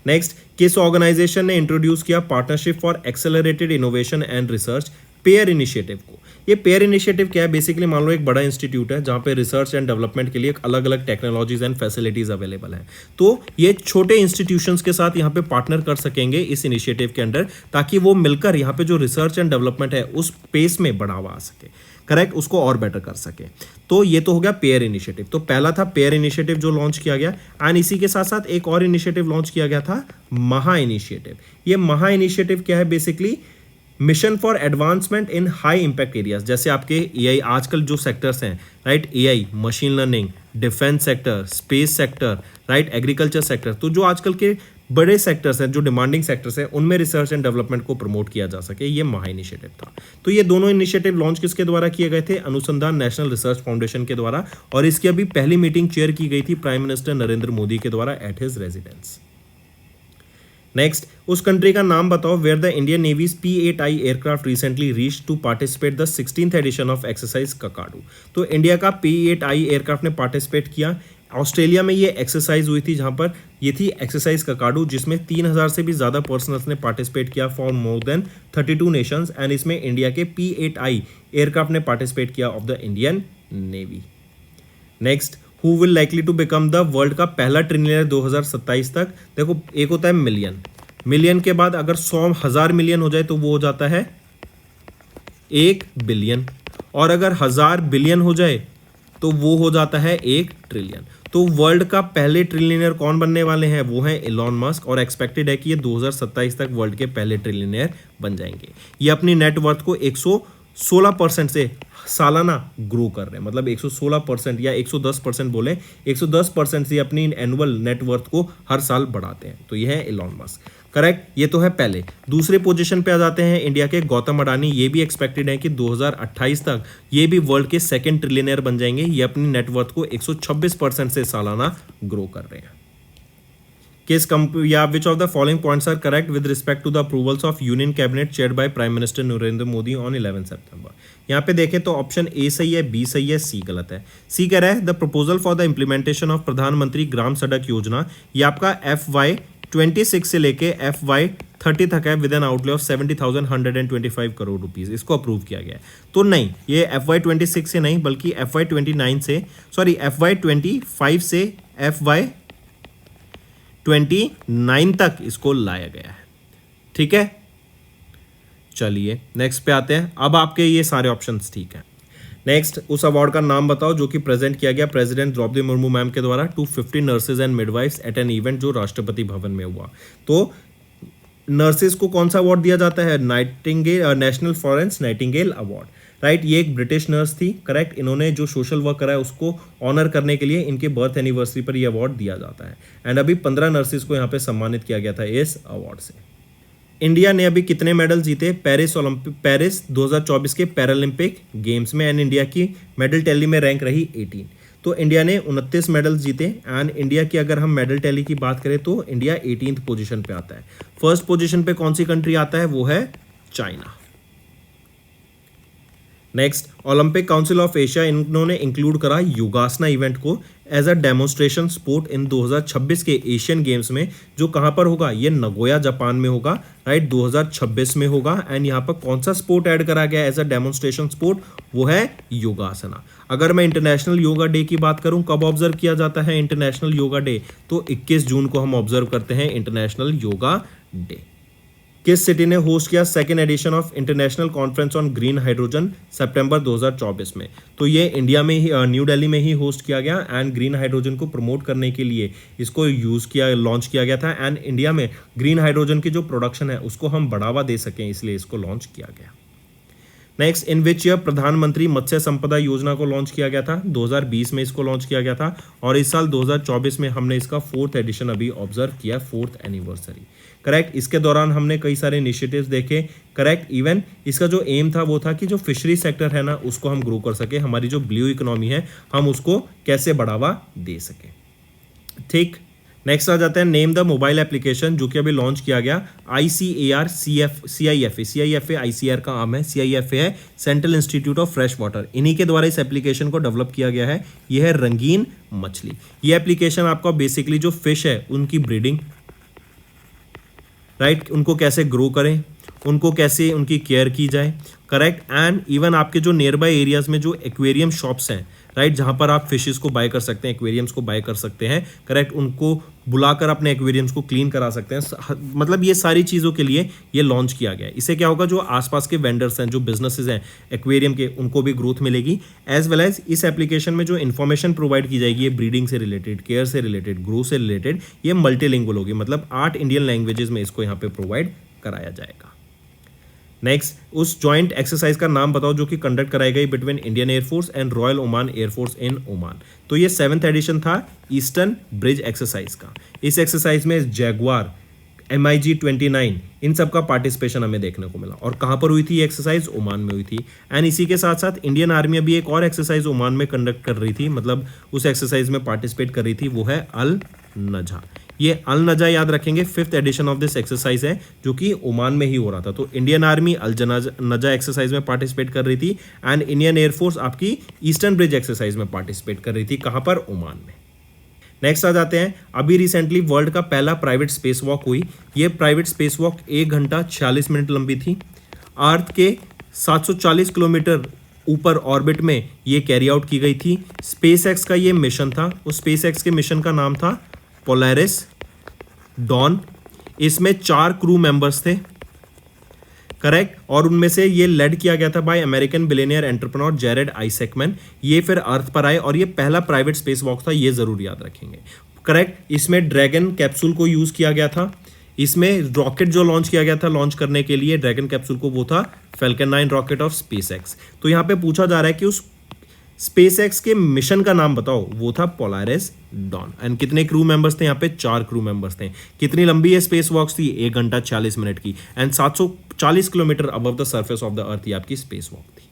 Next, किस ऑर्गेनाइजेशन ने इंट्रोड्यूस किया partnership for accelerated innovation and research, PAIR initiative को? ये पेयर इनिशिएटिव क्या है? बेसिकली मान लो एक बड़ा इंस्टीट्यूट है जहाँ पे रिसर्च एंड डेवलपमेंट के लिए अलग अलग टेक्नोलॉजीज एंड फैसिलिटीज अवेलेबल हैं। तो ये छोटे इंस्टीट्यूशंस के साथ यहाँ पे पार्टनर कर सकेंगे इस इनिशिएटिव के अंडर, ताकि वो मिलकर यहाँ पे जो रिसर्च एंड डेवलपमेंट है उस पेस में बढ़ावा आ सके, करेक्ट, उसको और बेटर कर सके। तो ये तो हो गया पेयर इनिशिएटिव। तो पहला था पेयर इनिशिएटिव जो लॉन्च किया गया, एंड इसी के साथ साथ एक और इनिशिएटिव लॉन्च किया गया था, महा इनिशिएटिव। ये महा इनिशिएटिव क्या है? Basically mission for advancement in high impact areas. जैसे आपके एआई आजकल जो सेक्टर्स हैं, right, AI, machine learning, defence sector, space sector, right, agriculture sector, तो जो आजकल के बड़े सेक्टर्स हैं, जो डिमांडिंग सेक्टर्स हैं, उनमें रिसर्च एंड डेवलपमेंट को प्रमोट किया जा सके, ये महा इनिशिएटिव था। तो ये दोनों इनिशिएटिव लॉन्च किसके द्वारा किए गए थे? अनुसंधान नेशनल रिसर्च फाउंडेशन के द्वारा, और इसकी अभी पहली मीटिंग चेयर की गई थी प्राइम मिनिस्टर नरेंद्र मोदी के द्वारा एट हिज रेजिडेंस। नेक्स्ट, उस कंट्री का नाम बताओ where the Indian navy's P-8I aircraft recently reach to participate the 16th edition of exercise Kakadu. तो इंडिया का P-8I एयरक्राफ्ट ने पार्टिसिपेट किया। ऑस्ट्रेलिया में ये एक्सरसाइज हुई थी, जहां पर ये थी एक्सरसाइज ककाडू, जिसमें 3000 से भी ज़्यादा पर्सनल्स ने पार्टिसिपेट किया for more than 32 nations, and इसमें इंडिया के P-8I एयरक्राफ्ट ने पार्टिसिपेट किया of the Indian Navy. Next, who will likely to become the world का पहला ट्रिलियनर 2027 तक? देखो, एक होता है मिलियन, मिलियन के बाद अगर 100,000 मिलियन हो जाए तो वो हो जाता है 1 बिलियन, और अगर 1000 बिलियन हो जाए तो वो हो जाता है 1 ट्रिलियन। तो वर्ल्ड का पहले ट्रिलियनर कौन बनने वाले हैं? वो हैं एलॉन मस्क, और एक्सपेक्टेड है कि ये 2027 तक वर्ल्ड के पहले ट्रिलियनर बन जाएंगे। ये अपनी नेटवर्थ को 116% से सालाना ग्रो कर रहे हैं, मतलब 116% या 110% बोले, 110% से अपनी एनुअल नेटवर्थ को हर साल बढ़ाते हैं। तो ये है एलॉन मस्क, करेक्ट। ये तो है पहले। दूसरे पोजीशन पे आ जाते हैं इंडिया के गौतम अडानी। ये भी एक्सपेक्टेड है कि 2028 तक ये भी वर्ल्ड के सेकंड ट्रिलियनर बन जाएंगे। ये अपनी नेटवर्थ को 126% से सालाना ग्रो कर रहे हैं। किस कंपनी या which of the following points are correct with respect to the approvals of union cabinet chaired by prime minister Narendra Modi on 11 September? यहाँ पे देखें तो ऑप्शन ए सही है, बी सही है, सी गलत है। सी कह रहा है the proposal for the implementation of प्रधानमंत्री ग्राम सड़क योजना, ये आपका FY26 से लेके FY30 तक है with an outlay of 70,125 crore rupees. इसको अप्रूव किया गया है। तो नहीं, ये FY26 से नहीं बल्कि FY25 से FY29 तक इसको लाया गया है। ठीक है, चलिए नेक्स्ट पे आते हैं। अब आपके ये सारे ऑप्शंस ठीक हैं। नेक्स्ट, उस अवार्ड का नाम बताओ जो कि प्रेजेंट किया गया प्रेसिडेंट द्रौपदी मुर्मू मैम के द्वारा to 50 nurses and midwifes at an event जो राष्ट्रपति भवन में हुआ। तो नर्सेज को कौन सा अवार्ड दिया जाता है? National Florence Nightingale award, right. ये एक ब्रिटिश नर्स थी, करेक्ट। इन्होंने जो सोशल वर्क करा है उसको ऑनर करने के लिए इनके बर्थ एनिवर्सरी पर ये अवार्ड दिया जाता है। एंड अभी 15 नर्सेज को यहाँ पे सम्मानित किया गया था इस अवार्ड से। इंडिया ने अभी कितने मेडल जीते पेरिस 2024 के पैरालंपिक गेम्स में? एंड इंडिया की मेडल टैली में रैंक रही 18। तो इंडिया ने 29 मेडल जीते। एंड इंडिया की अगर हम मेडल टैली की बात करें तो इंडिया 18th पोजीशन पे आता है। फर्स्ट पोजीशन पे कौन सी कंट्री आता है? वो है China. Next, Olympic council of Asia इन्होंने इंक्लूड करा योगासना इवेंट को as a demonstration sport in 2026 के एशियन गेम्स में, जो कहां पर होगा? ये नगोया जापान में होगा, राइट, 2026 में होगा। एंड यहाँ पर कौन सा स्पोर्ट ऐड करा गया एज अ डेमोन्स्ट्रेशन स्पोर्ट? वो है योगासना। अगर मैं इंटरनेशनल योगा डे की बात करूं, कब ऑब्जर्व किया जाता है इंटरनेशनल योगा डे? तो 21 जून को हम ऑब्जर्व करते हैं इंटरनेशनल योगा डे। किस सिटी ने होस्ट किया second edition of international conference on green hydrogen सितंबर 2024 में? तो ये इंडिया में ही न्यू दिल्ली में ही होस्ट किया गया एंड ग्रीन हाइड्रोजन को प्रमोट करने के लिए इसको लॉन्च किया गया था एंड इंडिया में ग्रीन हाइड्रोजन की जो प्रोडक्शन है उसको हम बढ़ावा दे सकें इसलिए इसको लॉन्च किया गया। नेक्स्ट, इन विच ईयर प्रधानमंत्री मत्स्य संपदा योजना को लॉन्च किया गया था? 2020 में इसको लॉन्च किया गया था और इस साल 2024 में हमने इसका 4th एडिशन अभी ऑब्जर्व किया, 4th एनिवर्सरी। करेक्ट, इसके दौरान हमने कई सारे इनिशिएटिव्स देखे। करेक्ट, इवन इसका जो एम था वो था कि जो फिशरी सेक्टर है ना उसको हम ग्रो कर सके, हमारी जो ब्लू इकोनॉमी है हम उसको कैसे बढ़ावा दे सके। ठीक, नेक्स्ट आ जाते हैं, नेम द मोबाइल एप्लीकेशन जो कि अभी लॉन्च किया गया, ICAR CIFA ICAR का आम है, CIFA है central institute of fresh water, इन्हीं के द्वारा इस एप्लीकेशन को डेवलप किया गया है। यह है रंगीन मछली। ये एप्लीकेशन आपका बेसिकली जो फिश है उनकी ब्रीडिंग, राइट, उनको कैसे ग्रो करें, उनको कैसे उनकी केयर की जाए। करेक्ट, एंड इवन आपके जो नियर बाय एरियाज में जो एक्वेरियम शॉप्स हैं, राइट, जहाँ पर आप फिशेस को बाय कर सकते हैं, एक्वेरियम्स को बाय कर सकते हैं। करेक्ट, उनको बुलाकर अपने एक्वेरियम्स को क्लीन करा सकते हैं। मतलब ये सारी चीज़ों के लिए ये लॉन्च किया गया है। इससे क्या होगा, जो आसपास के वेंडर्स हैं, जो बिजनेसेस हैं एक्वेरियम के, उनको भी ग्रोथ मिलेगी, एज वेल एज इस एप्लीकेशन में जो इन्फॉर्मेशन प्रोवाइड की जाएगी ये ब्रीडिंग से रिलेटेड, केयर से रिलेटेड, ग्रो से रिलेटेड, ये मल्टीलिंगुअल होगी, मतलब 8 इंडियन लैंग्वेजेस में इसको यहाँ पे प्रोवाइड कराया जाएगा। नेक्स्ट, उस जॉइंट एक्सरसाइज का नाम बताओ जो कि कंडक्ट कराई गई between Indian air force and royal Oman air force in Oman. तो ये 7th एडिशन था ईस्टर्न ब्रिज एक्सरसाइज का। इस एक्सरसाइज में जैगुआर, MiG-29 इन सब का पार्टिसिपेशन हमें देखने को मिला। और कहाँ पर हुई थी ये एक्सरसाइज? ओमान में हुई थी। एंड इसी के साथ साथ इंडियन आर्मी अभी एक और एक्सरसाइज ओमान में कंडक्ट कर रही थी, मतलब उस एक्सरसाइज में पार्टिसिपेट कर रही थी, वो है अल नजा। ये अल नजा याद रखेंगे, 5th edition of this exercise है जो कि ओमान में ही हो रहा था। तो इंडियन आर्मी अल नजा एक्सरसाइज में पार्टिसिपेट कर रही थी एंड इंडियन एयरफोर्स आपकी ईस्टर्न ब्रिज एक्सरसाइज में पार्टिसिपेट कर रही थी। कहाँ पर? ओमान में। नेक्स्ट आ जाते हैं, अभी रिसेंटली वर्ल्ड का पहला प्राइवेट स्पेस वॉक हुई। ये प्राइवेट स्पेस वॉक 1 घंटा 46 मिनट लंबी थी। अर्थ के 740 किलोमीटर ऊपर ऑर्बिट में ये कैरी आउट की गई थी। स्पेस एक्स का ये मिशन था। उस स्पेस एक्स के मिशन का नाम था पोलैरिस डॉन। इसमें 4 क्रू मेंबर्स थे। करेक्ट, और उनमें से ये लेड किया गया था by American billionaire entrepreneur Jared Isaacman. ये फिर अर्थ पर आए और ये पहला प्राइवेट स्पेस वॉक था, ये जरूर याद रखेंगे। करेक्ट, इसमें ड्रैगन कैप्सूल को यूज किया गया था। इसमें रॉकेट जो लॉन्च किया गया था लॉन्च करने के लिए ड्रैगन कैप्सूल को, वो था falcon 9 rocket of space x. तो यहाँ पे पूछा जा रहा है कि उस स्पेस एक्स के मिशन का नाम बताओ, वो था पोलैरिस डॉन। एंड कितने क्रू मेंबर्स थे यहाँ पे? 4 क्रू मेंबर्स थे। कितनी लंबी ये स्पेस वॉक्स थी? 1 घंटा 40 मिनट की and 740 kilometre above the surface of the earth ये आपकी स्पेस वॉक थी।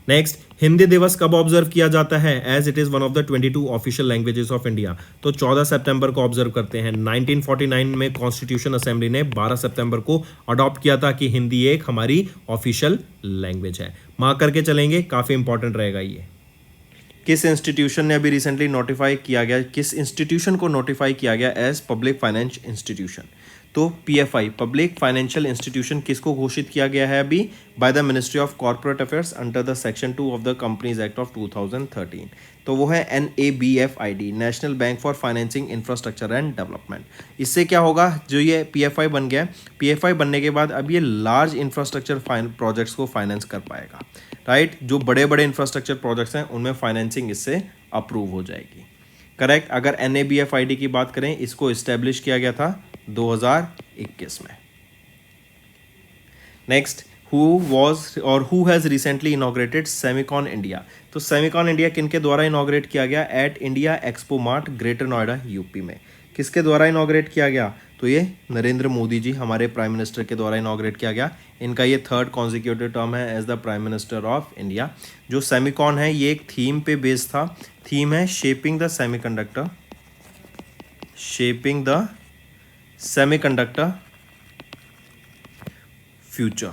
नेक्स्ट, हिंदी दिवस कब ऑब्जर्व किया जाता है? As it is one of the 22 official languages of India. तो 14 सितंबर को ऑब्जर्व करते हैं। 1949 में कॉन्स्टिट्यूशन असेंबली ने 12 सितंबर को अडॉप्ट किया था कि हिंदी एक हमारी ऑफिशियल लैंग्वेज है। मार्क करके चलेंगे, काफी इंपॉर्टेंट रहेगा ये। किस इंस्टीट्यूशन ने अभी रिसेंटली नोटिफाई किया गया, किस इंस्टीट्यूशन को नोटिफाई किया गया एज पब्लिक फाइनेंस इंस्टीट्यूशन? तो PFI पब्लिक फाइनेंशियल इंस्टीट्यूशन किसको घोषित किया गया है अभी? Bye the ministry of corporate affairs under the section 2 of the companies act of 2013। तो वो है NABFID, national bank for financing infrastructure and development. इससे क्या होगा, जो ये PFI बन गया, PFI बनने के बाद अब ये लार्ज इंफ्रास्ट्रक्चर प्रोजेक्ट्स को फाइनेंस कर पाएगा। राइट, जो बड़े बड़े इंफ्रास्ट्रक्चर प्रोजेक्ट्स हैं उनमें फाइनेंसिंग इससे अप्रूव हो जाएगी। करेक्ट, अगर NABFID की बात करें, इसको इस्टेब्लिश किया गया था 2021 में। Next, who has recently inaugurated Semicon India? तो सेमिकॉन इंडिया किनके द्वारा इनॉग्रेट किया गया? At India Expo Mart, Greater Noida, UP में। किसके द्वारा इनॉग्रेट किया गया? तो ये नरेंद्र मोदी जी, हमारे प्राइम मिनिस्टर के द्वारा इनॉग्रेट किया गया। इनका ये 3rd कॉन्जिक्यूटिव टर्म है as the prime minister of India. जो सेमिकॉन है ये एक थीम पे बेस्ड था। थीम है shaping the semiconductor, shaping the semiconductor future.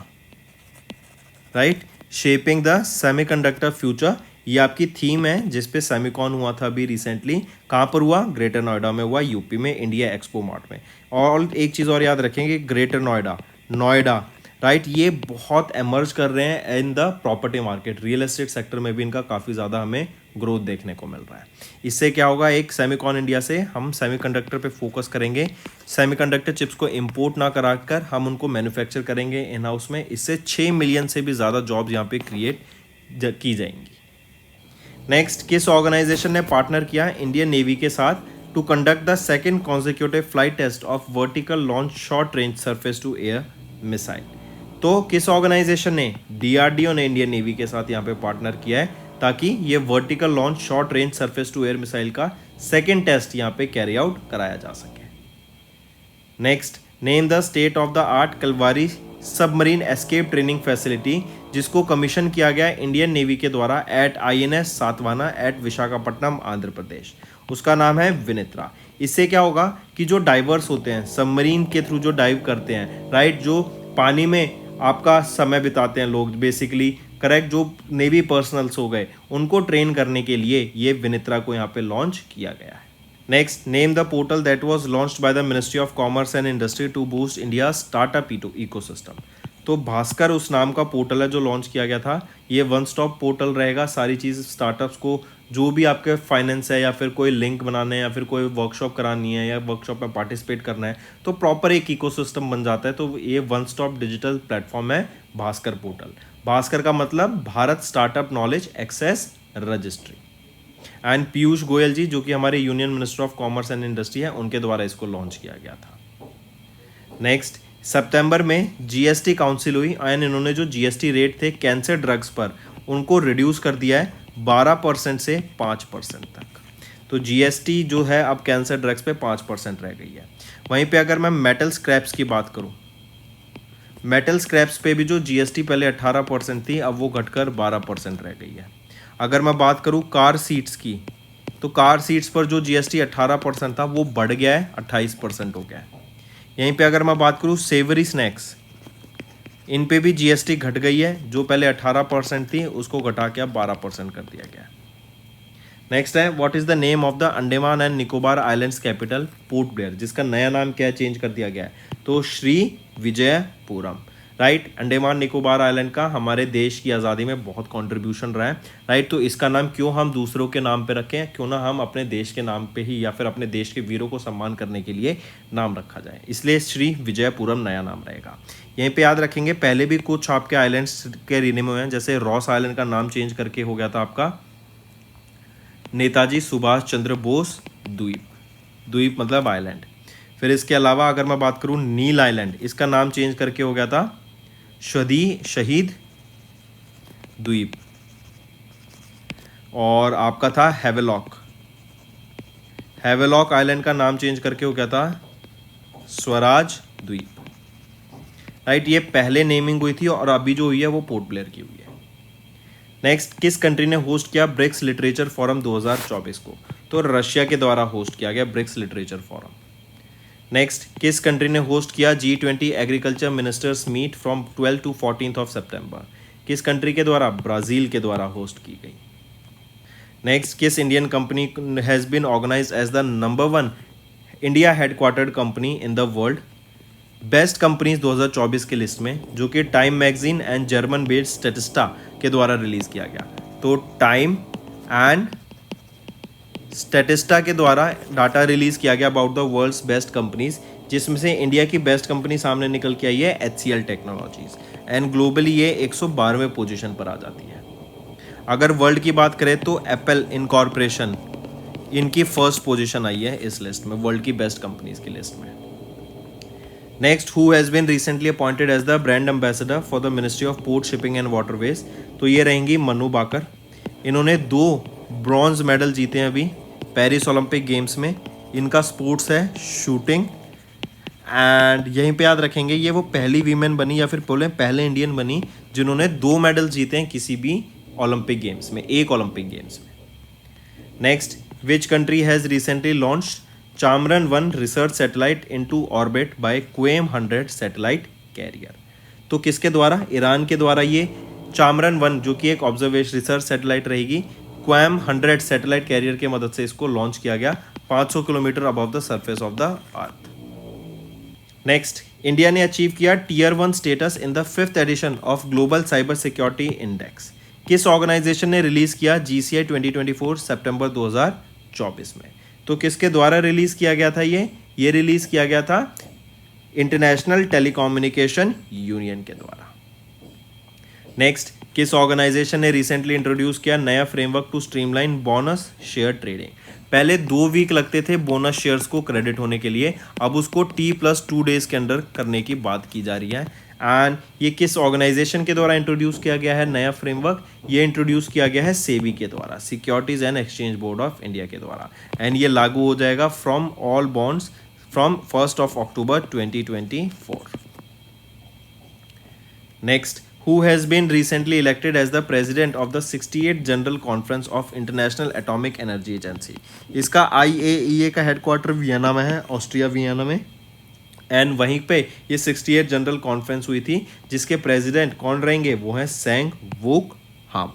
Right, shaping the semiconductor future, ये आपकी थीम है जिस पे सेमिकॉन हुआ था अभी रिसेंटली। कहाँ पर हुआ? ग्रेटर नोएडा में हुआ, यूपी में, इंडिया एक्सपो मार्ट में। और एक चीज़ और याद रखेंगे, ग्रेटर नोएडा, राइट, ये बहुत एमर्ज कर रहे हैं in the property market, real estate sector में भी इनका काफ़ी ज़्यादा हमें ग्रोथ देखने को मिल रहा है। इससे क्या होगा, एक सेमिकॉन इंडिया से हम सेमीकंडक्टर पे फोकस करेंगे, सेमीकंडक्टर चिप्स को इंपोर्ट ना कराकर हम उनको मैन्युफैक्चर करेंगे इन हाउस में। इससे 6 मिलियन से भी ज़्यादा जॉब्स यहाँ पे क्रिएट की जाएंगी। नेक्स्ट, किस ऑर्गेनाइजेशन ने पार्टनर किया इंडियन नेवी के साथ to conduct the second consecutive flight test of vertical launch short range surface to air missile? तो किस ऑर्गेनाइजेशन ने, DRDO ने इंडियन नेवी के साथ यहाँ पे पार्टनर किया है ताकि ये vertical launch short range surface to air missile का सेकेंड टेस्ट यहाँ पे कैरी आउट कराया जा सके। Next, name the state of the art Kalvari submarine escape training facility जिसको कमीशन किया गया इंडियन नेवी के द्वारा at INS Satavahana at Visakhapatnam Andhra Pradesh. उसका नाम है विनित्रा। इससे क्या होगा कि जो डाइवर्स होते हैं, सबमरीन के थ्रू जो डाइव करते हैं, राइट, जो पानी में आपका समय बिताते हैं लोग बेसिकली, करेक्ट, जो नेवी पर्सनल्स हो गए, उनको ट्रेन करने के लिए ये विनित्रा को यहाँ पे लॉन्च किया गया है। Next, name the portal that was launched by the ministry of commerce and industry to boost India startup ecosystem. तो भास्कर उस नाम का पोर्टल है जो लॉन्च किया गया था। ये वन स्टॉप पोर्टल रहेगा, सारी चीज़ स्टार्टअप्स को, जो भी आपके फाइनेंस है या फिर कोई लिंक बनाने है या फिर कोई वर्कशॉप करानी है या वर्कशॉप में पार्टिसिपेट करना है, तो प्रॉपर एक इकोसिस्टम बन जाता है। तो ये वन स्टॉप डिजिटल प्लेटफॉर्म है भास्कर पोर्टल। भास्कर का मतलब Bharat startup knowledge access registry. And Piyush Goyal ji, जो कि हमारे union minister of commerce and industry है, उनके द्वारा इसको लॉन्च किया गया था। नेक्स्ट, सितंबर में GST काउंसिल हुई एंड इन्होंने जो GST रेट थे कैंसर ड्रग्स पर, उनको रिड्यूस कर दिया है 12% से 5% तक। तो GST जो है अब कैंसर ड्रग्स पे 5% रह गई है। वहीं पे अगर मैं मेटल स्क्रैप्स की बात करूं, मेटल स्क्रैप्स पे भी जो GST पहले 18% थी, अब वो घटकर 12% रह गई है। अगर मैं बात करूं कार सीट्स की, तो कार सीट्स पर जो GST 18% था वो बढ़ गया है, 28% हो गया है। यहीं पे अगर मैं बात करूं सेवरी स्नैक्स, इन पे भी GST घट गई है, जो पहले 18% थी उसको घटा के अब 12% कर दिया गया है। नेक्स्ट है, what is the name of the Andaman and Nicobar islands capital? Port Blair, जिसका नया नाम क्या है, चेंज कर दिया गया है, तो श्री विजयपुरम। राइट, अंडमान निकोबार आइलैंड का हमारे देश की आज़ादी में बहुत कंट्रीब्यूशन रहा है, राइट, तो इसका नाम क्यों हम दूसरों के नाम पे रखें, क्यों ना हम अपने देश के नाम पे ही या फिर अपने देश के वीरों को सम्मान करने के लिए नाम रखा जाए, इसलिए श्री विजयपुरम नया नाम रहेगा। यहीं पे याद रखेंगे, पहले भी कुछ आपके आइलैंड्स के रीनेम हुए हैं, जैसे रॉस आइलैंड का नाम चेंज करके हो गया था आपका नेताजी सुभाष चंद्र बोस द्वीप, द्वीप मतलब आइलैंड। फिर इसके अलावा अगर मैं बात करूं नील आइलैंड, इसका नाम चेंज करके हो गया था शहीद द्वीप। और आपका था हैवेलॉक आइलैंड का नाम चेंज करके हो गया था स्वराज द्वीप। राइट, ये पहले नेमिंग हुई थी और अभी जो हुई है वो पोर्ट ब्लेयर की हुई है। नेक्स्ट, किस कंट्री ने होस्ट किया ब्रिक्स लिटरेचर फोरम 2024 को? तो रशिया के द्वारा होस्ट किया गया ब्रिक्स लिटरेचर फोरम। नेक्स्ट, किस कंट्री ने होस्ट किया G20 agriculture ministers meet from 12 to 14 of सितंबर? किस कंट्री के द्वारा? ब्राज़ील के द्वारा होस्ट की गई। नेक्स्ट, किस Indian company has been organised as the number 1 India headquartered company in the world best companies 2024 के लिस्ट में, जो कि Time magazine and German based Statista के द्वारा रिलीज़ किया गया? तो टाइम एंड स्टैटिस्टा के द्वारा डाटा रिलीज़ किया गया about the world's best companies, जिसमें से इंडिया की बेस्ट कंपनी सामने निकल के आई है HCL टेक्नोलॉजीज, एंड ग्लोबली ये 112वें पोजीशन पर आ जाती है। अगर वर्ल्ड की बात करें तो एप्पल इनकॉर्पोरेशन, इनकी फर्स्ट पोजीशन आई है इस लिस्ट में, वर्ल्ड की बेस्ट कंपनीज की लिस्ट में। Next, who has been recently appointed as the brand ambassador for the ministry of port shipping and waterways? तो ये रहेंगी मनु बाकर। इन्होंने 2 ब्रॉन्ज मेडल जीते हैं अभी पेरिस ओलंपिक गेम्स में। इनका स्पोर्ट्स है शूटिंग, एंड यहीं पे याद रखेंगे ये वो पहली वीमेन बनी या फिर पहले इंडियन बनी जिन्होंने 2 मेडल जीते हैं किसी भी ओलंपिक गेम्स में, एक ओलंपिक गेम्स में। Next, which country has recently launched Chandrayaan-1 research satellite into orbit by क्वेम 100 सैटेलाइट कैरियर? तो किसके द्वारा? ईरान के द्वारा ये Chandrayaan-1, जो कि एक ऑब्जर्वेशन रिसर्च सैटेलाइट रहेगी, क्वेम 100 सैटेलाइट कैरियर की मदद से इसको लॉन्च किया गया 500 kilometre above the surface of the earth. Next, India ने अचीव किया Tier 1 status in the 5th edition of global cyber security index. किस ऑर्गेनाइजेशन ने रिलीज किया GCI 2024 सितंबर 2024 में? तो किसके द्वारा रिलीज किया गया था ये रिलीज किया गया था इंटरनेशनल टेलीकम्युनिकेशन यूनियन के द्वारा। नेक्स्ट, किस ऑर्गेनाइजेशन ने रिसेंटली इंट्रोड्यूस किया नया framework to streamline bonus share trading? पहले 2 वीक लगते थे बोनस शेयर्स को क्रेडिट होने के लिए, अब उसको T+2 डेज के अंदर करने की बात की जा रही है। एंड ये किस ऑर्गेनाइजेशन के द्वारा इंट्रोड्यूस किया गया है नया फ्रेमवर्क? ये इंट्रोड्यूस किया गया है सेबी के द्वारा, securities and exchange board of India के द्वारा। एंड ये लागू हो जाएगा from all bonds from 1 October 2024। Next, who has been recently elected as the president of the 68th General Conference of International Atomic Energy Agency? इसका IAEA का हेडक्वार्टर वियना में है, ऑस्ट्रिया वियना में। एंड वहीं पे ये 68th जनरल कॉन्फ्रेंस हुई थी, जिसके प्रेसिडेंट कौन रहेंगे? वो हैं सेंग वूक हाम।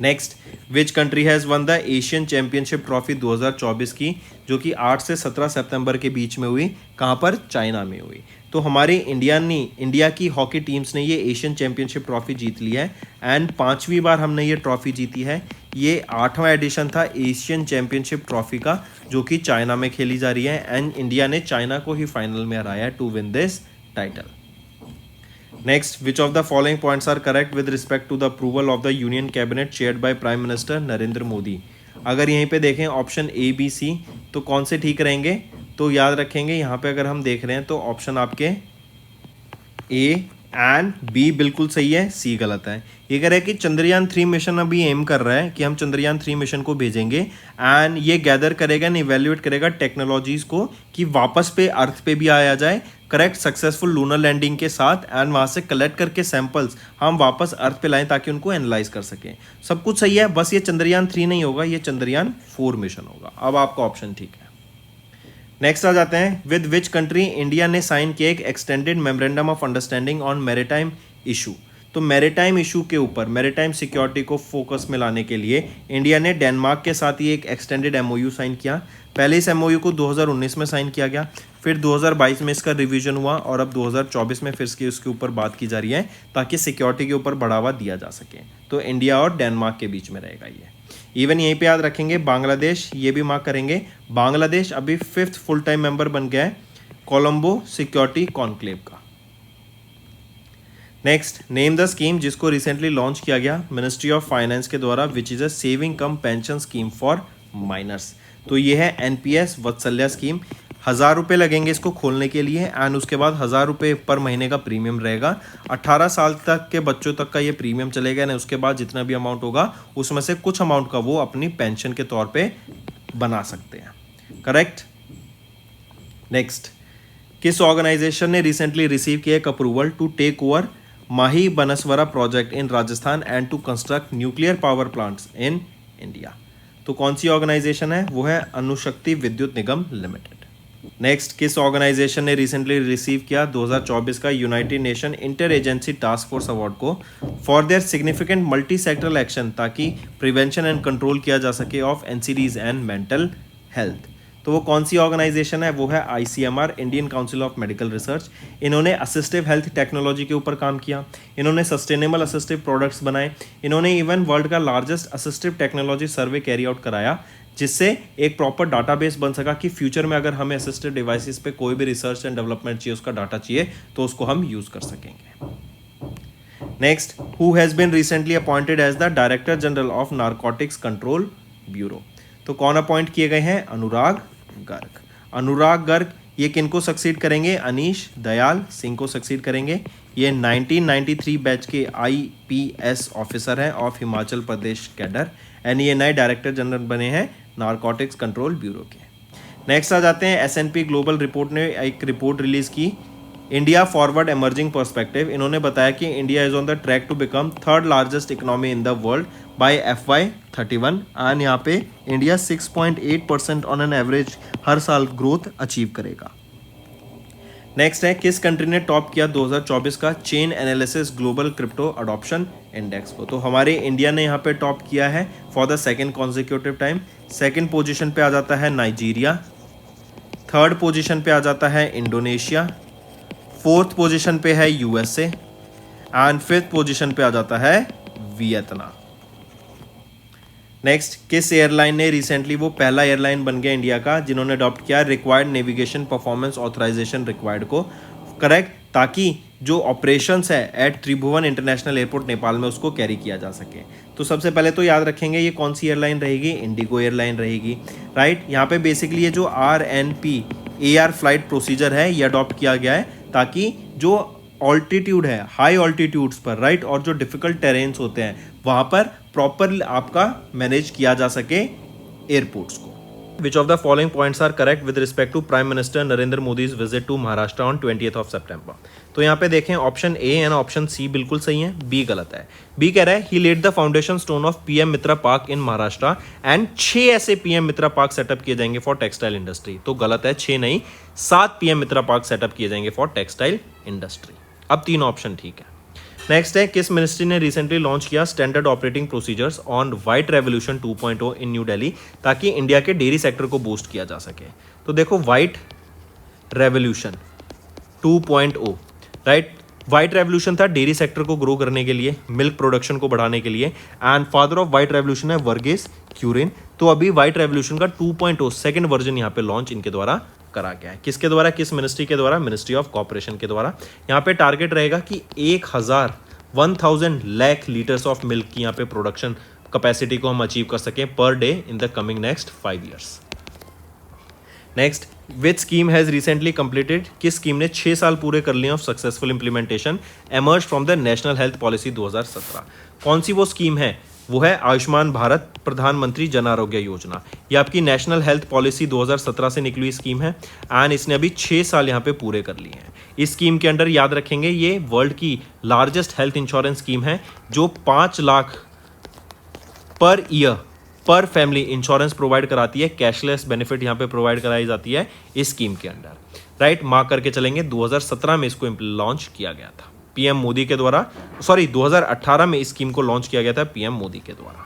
Next, which country has one the Asian championship trophy 2024 की, जो कि 8 से 17 सितंबर के बीच में हुई। कहाँ पर? चाइना में हुई। तो हमारे इंडिया की हॉकी टीम्स ने ये एशियन चैंपियनशिप ट्रॉफी जीत ली है एंड 5वीं बार हमने ये ट्रॉफी जीती है। ये 8वां एडिशन था एशियन चैंपियनशिप ट्रॉफी का, जो कि चाइना में खेली जा रही है एंड इंडिया ने चाइना को ही फाइनल में हराया है to win this title. Next, which of the following points are correct with respect to the approval of the Union cabinet chaired by prime minister Narendra Modi? अगर यहीं पे देखें ऑप्शन A, B, C, तो कौन से ठीक रहेंगे? तो याद रखेंगे यहाँ पे अगर हम देख रहे हैं तो ऑप्शन आपके A एंड B बिल्कुल सही है, C गलत है। ये कह रहा है कि चंद्रयान 3 मिशन अभी एम कर रहा है कि हम चंद्रयान 3 मिशन को भेजेंगे एंड ये गैदर करेगा एंड इवेल्युएट करेगा टेक्नोलॉजीज को कि वापस पे अर्थ पे भी आया जाए करेक्ट सक्सेसफुल लूनर लैंडिंग के साथ, एंड वहाँ से कलेक्ट करके सैंपल्स हम वापस अर्थ पे लाएं ताकि उनको एनालाइज कर सकें। सब कुछ सही है, बस ये चंद्रयान 3 नहीं होगा, ये चंद्रयान 4 मिशन होगा। अब आपका ऑप्शन ठीक है। नेक्स्ट आ जाते हैं, विद विच कंट्री इंडिया ने साइन किया एक extended memorandum of understanding on maritime issue? तो मैरीटाइम इशू के ऊपर मैरीटाइम सिक्योरिटी को फोकस में लाने के लिए इंडिया ने डेनमार्क के साथ ही एक एक्सटेंडेड MOU साइन किया। पहले इस MOU को 2019 में साइन किया गया, फिर 2022 में इसका रिवीजन हुआ और अब 2024 में फिर इसके ऊपर बात की जा रही है ताकि सिक्योरिटी के ऊपर बढ़ावा दिया जा सके। तो इंडिया और डेनमार्क के बीच में रहेगा ये। इवन यहीं पे याद रखेंगे बांग्लादेश, ये भी मार्क करेंगे, बांग्लादेश अभी 5th फुल टाइम मेंबर बन गया है कोलंबो सिक्योरिटी कॉन्क्लेव का। नेक्स्ट, नेम द स्कीम जिसको रिसेंटली लॉन्च किया गया मिनिस्ट्री ऑफ फाइनेंस के द्वारा, which is a saving cum pension scheme for minors. तो ये है NPS वत्सल्य स्कीम। 1000 रुपये लगेंगे इसको खोलने के लिए एंड उसके बाद 1000 रुपये पर महीने का प्रीमियम रहेगा। 18 साल तक के बच्चों तक का ये प्रीमियम चलेगा एंड उसके बाद जितना भी अमाउंट होगा उसमें से कुछ अमाउंट का वो अपनी पेंशन के तौर पे बना सकते हैं। करेक्ट। नेक्स्ट, किस ऑर्गेनाइजेशन ने रिसेंटली रिसीव किया एक approval to take over Mahi Banswara project in Rajasthan and to construct nuclear power plants in India? तो कौन सी ऑर्गेनाइजेशन है? वो है अणुशक्ति विद्युत निगम लिमिटेड। नेक्स्ट, किस ऑर्गेनाइजेशन ने रिसेंटली रिसीव किया 2024 का united nation inter agency task force award को for their significant multi sectoral action, ताकि प्रिवेंशन एंड कंट्रोल किया जा सके of NCDs and mental health? तो वो कौन सी ऑर्गेनाइजेशन है? वो है ICMR, Indian council of medical research. इन्होंने असिस्टिव हेल्थ टेक्नोलॉजी के ऊपर काम किया, इन्होंने सस्टेनेबल असिस्टिव प्रोडक्ट्स बनाए, इन्होंने इवन वर्ल्ड का लार्जेस्ट असिस्टिव टेक्नोलॉजी सर्वे कैरी आउट कराया, जिससे एक प्रॉपर डाटाबेस बन सका कि फ्यूचर में अगर हमें असिस्टिव डिवाइसेस पे कोई भी रिसर्च एंड डेवलपमेंट चाहिए, उसका डाटा चाहिए, तो उसको हम यूज़ कर सकेंगे। Next, who has been recently appointed as the director general of narcotics control bureau? तो कौन अपॉइंट किए गए हैं? अनुराग गर्ग। अनुराग गर्ग ये किनको सक्सीड करेंगे? अनीश दयाल सिंह को सक्सीड करेंगे। ये 1993 बैच के IPS ऑफिसर हैं of Himachal Pradesh cadre and ये नए डायरेक्टर जनरल बने हैं नारकोटिक्स कंट्रोल ब्यूरो के। नेक्स्ट आ जाते हैं, S&P ग्लोबल रिपोर्ट ने एक रिपोर्ट रिलीज़ की, इंडिया फॉरवर्ड एमर्जिंग पर्सपेक्टिव। इन्होंने बताया कि India is on the track to become 3rd largest economy in the world by FY31 and यहाँ पे इंडिया 6.8% ऑन एन एवरेज हर साल ग्रोथ अचीव करेगा। नेक्स्ट है, किस कंट्री ने टॉप किया 2024 का chain analysis global crypto adoption index को? तो हमारे इंडिया ने यहाँ पे टॉप किया है for the second consecutive time. Second position पे आ जाता है नाइजीरिया, थर्ड पोजीशन पे आ जाता है इंडोनेशिया, फोर्थ पोजीशन पे है USA एंड 5th पोजीशन पे आ जाता है वियतनाम। नेक्स्ट, किस एयरलाइन ने रिसेंटली वो पहला एयरलाइन बन गया इंडिया का जिन्होंने अडॉप्ट किया required navigation performance authorisation required को, करेक्ट, ताकि जो ऑपरेशंस है at Tribhuvan International Airport Nepal में उसको कैरी किया जा सके। तो सबसे पहले तो याद रखेंगे ये कौन सी एयरलाइन रहेगी, इंडिगो एयरलाइन रहेगी, राइट। यहाँ पे बेसिकली ये जो RNP AR फ्लाइट प्रोसीजर है ये अडॉप्ट किया गया है ताकि जो ऑल्टीट्यूड है, हाई ऑल्टीट्यूड्स पर, राइट, और जो डिफिकल्ट टेरेन्स होते हैं वहाँ पर प्रॉपर आपका मैनेज किया जा सके एयरपोर्ट्स को। Which of the following points are correct with respect to Prime Minister Narendra Modi's visit to Maharashtra on 20th of September? तो यहाँ पे देखें option A and option C बिल्कुल सही है, बी गलत है। बी कह रहा है he laid the foundation stone of PM Mitra park in Maharashtra and 6 ऐसे PM मित्रा पार्क सेटअप किए जाएंगे फॉर टेक्सटाइल इंडस्ट्री। तो गलत है, 6 नहीं 7 PM मित्रा पार्क सेटअप किए जाएंगे फॉर टेक्सटाइल इंडस्ट्री। अब 3 ऑप्शन ठीक है। नेक्स्ट है किस मिनिस्ट्री ने रिसेंटली लॉन्च किया standard operating procedures on white revolution 2.0 in new Delhi ताकि इंडिया के डेयरी सेक्टर को बूस्ट किया जा सके। तो देखो white revolution 2.0, right, white revolution था डेयरी सेक्टर को ग्रो करने के लिए, मिल्क प्रोडक्शन को बढ़ाने के लिए, and father of white revolution है वर्गीस क्यूरिन। तो अभी व्हाइट रेवोल्यूशन का 2.0 सेकंड वर्जन यहाँ पे लॉन्च इनके द्वारा करा गया है। किसके द्वारा, किस मिनिस्ट्री के द्वारा, मिनिस्ट्री ऑफ कॉर्पोरेशन के द्वारा। यहाँ पे टारगेट रहेगा कि 1000 लाख लीटर्स ऑफ मिल्क की यहाँ पे प्रोडक्शन कैपेसिटी को हम अचीव कर सकें per day in the coming next 5 years. Next, which scheme has recently completed, किस स्कीम ने 6 साल पूरे कर लिए of successful implementation emerge from the national health policy 2017। कौन सी वो स्कीम है, वो है आयुष्मान भारत प्रधानमंत्री जन आरोग्य योजना। ये आपकी नेशनल हेल्थ पॉलिसी 2017 से निकली हुई स्कीम है एंड इसने अभी 6 साल यहाँ पे पूरे कर लिए हैं। इस स्कीम के अंडर याद रखेंगे ये वर्ल्ड की लार्जेस्ट हेल्थ इंश्योरेंस स्कीम है जो 5 लाख पर ईयर पर फैमिली इंश्योरेंस प्रोवाइड कराती है। कैशलेस बेनिफिट यहाँ पे प्रोवाइड कराई जाती है इस स्कीम के अंडर, राइट। मार्क करके चलेंगे 2017 में इसको लॉन्च किया गया था PM मोदी के द्वारा, 2018 में इस स्कीम को लॉन्च किया गया था PM मोदी के द्वारा।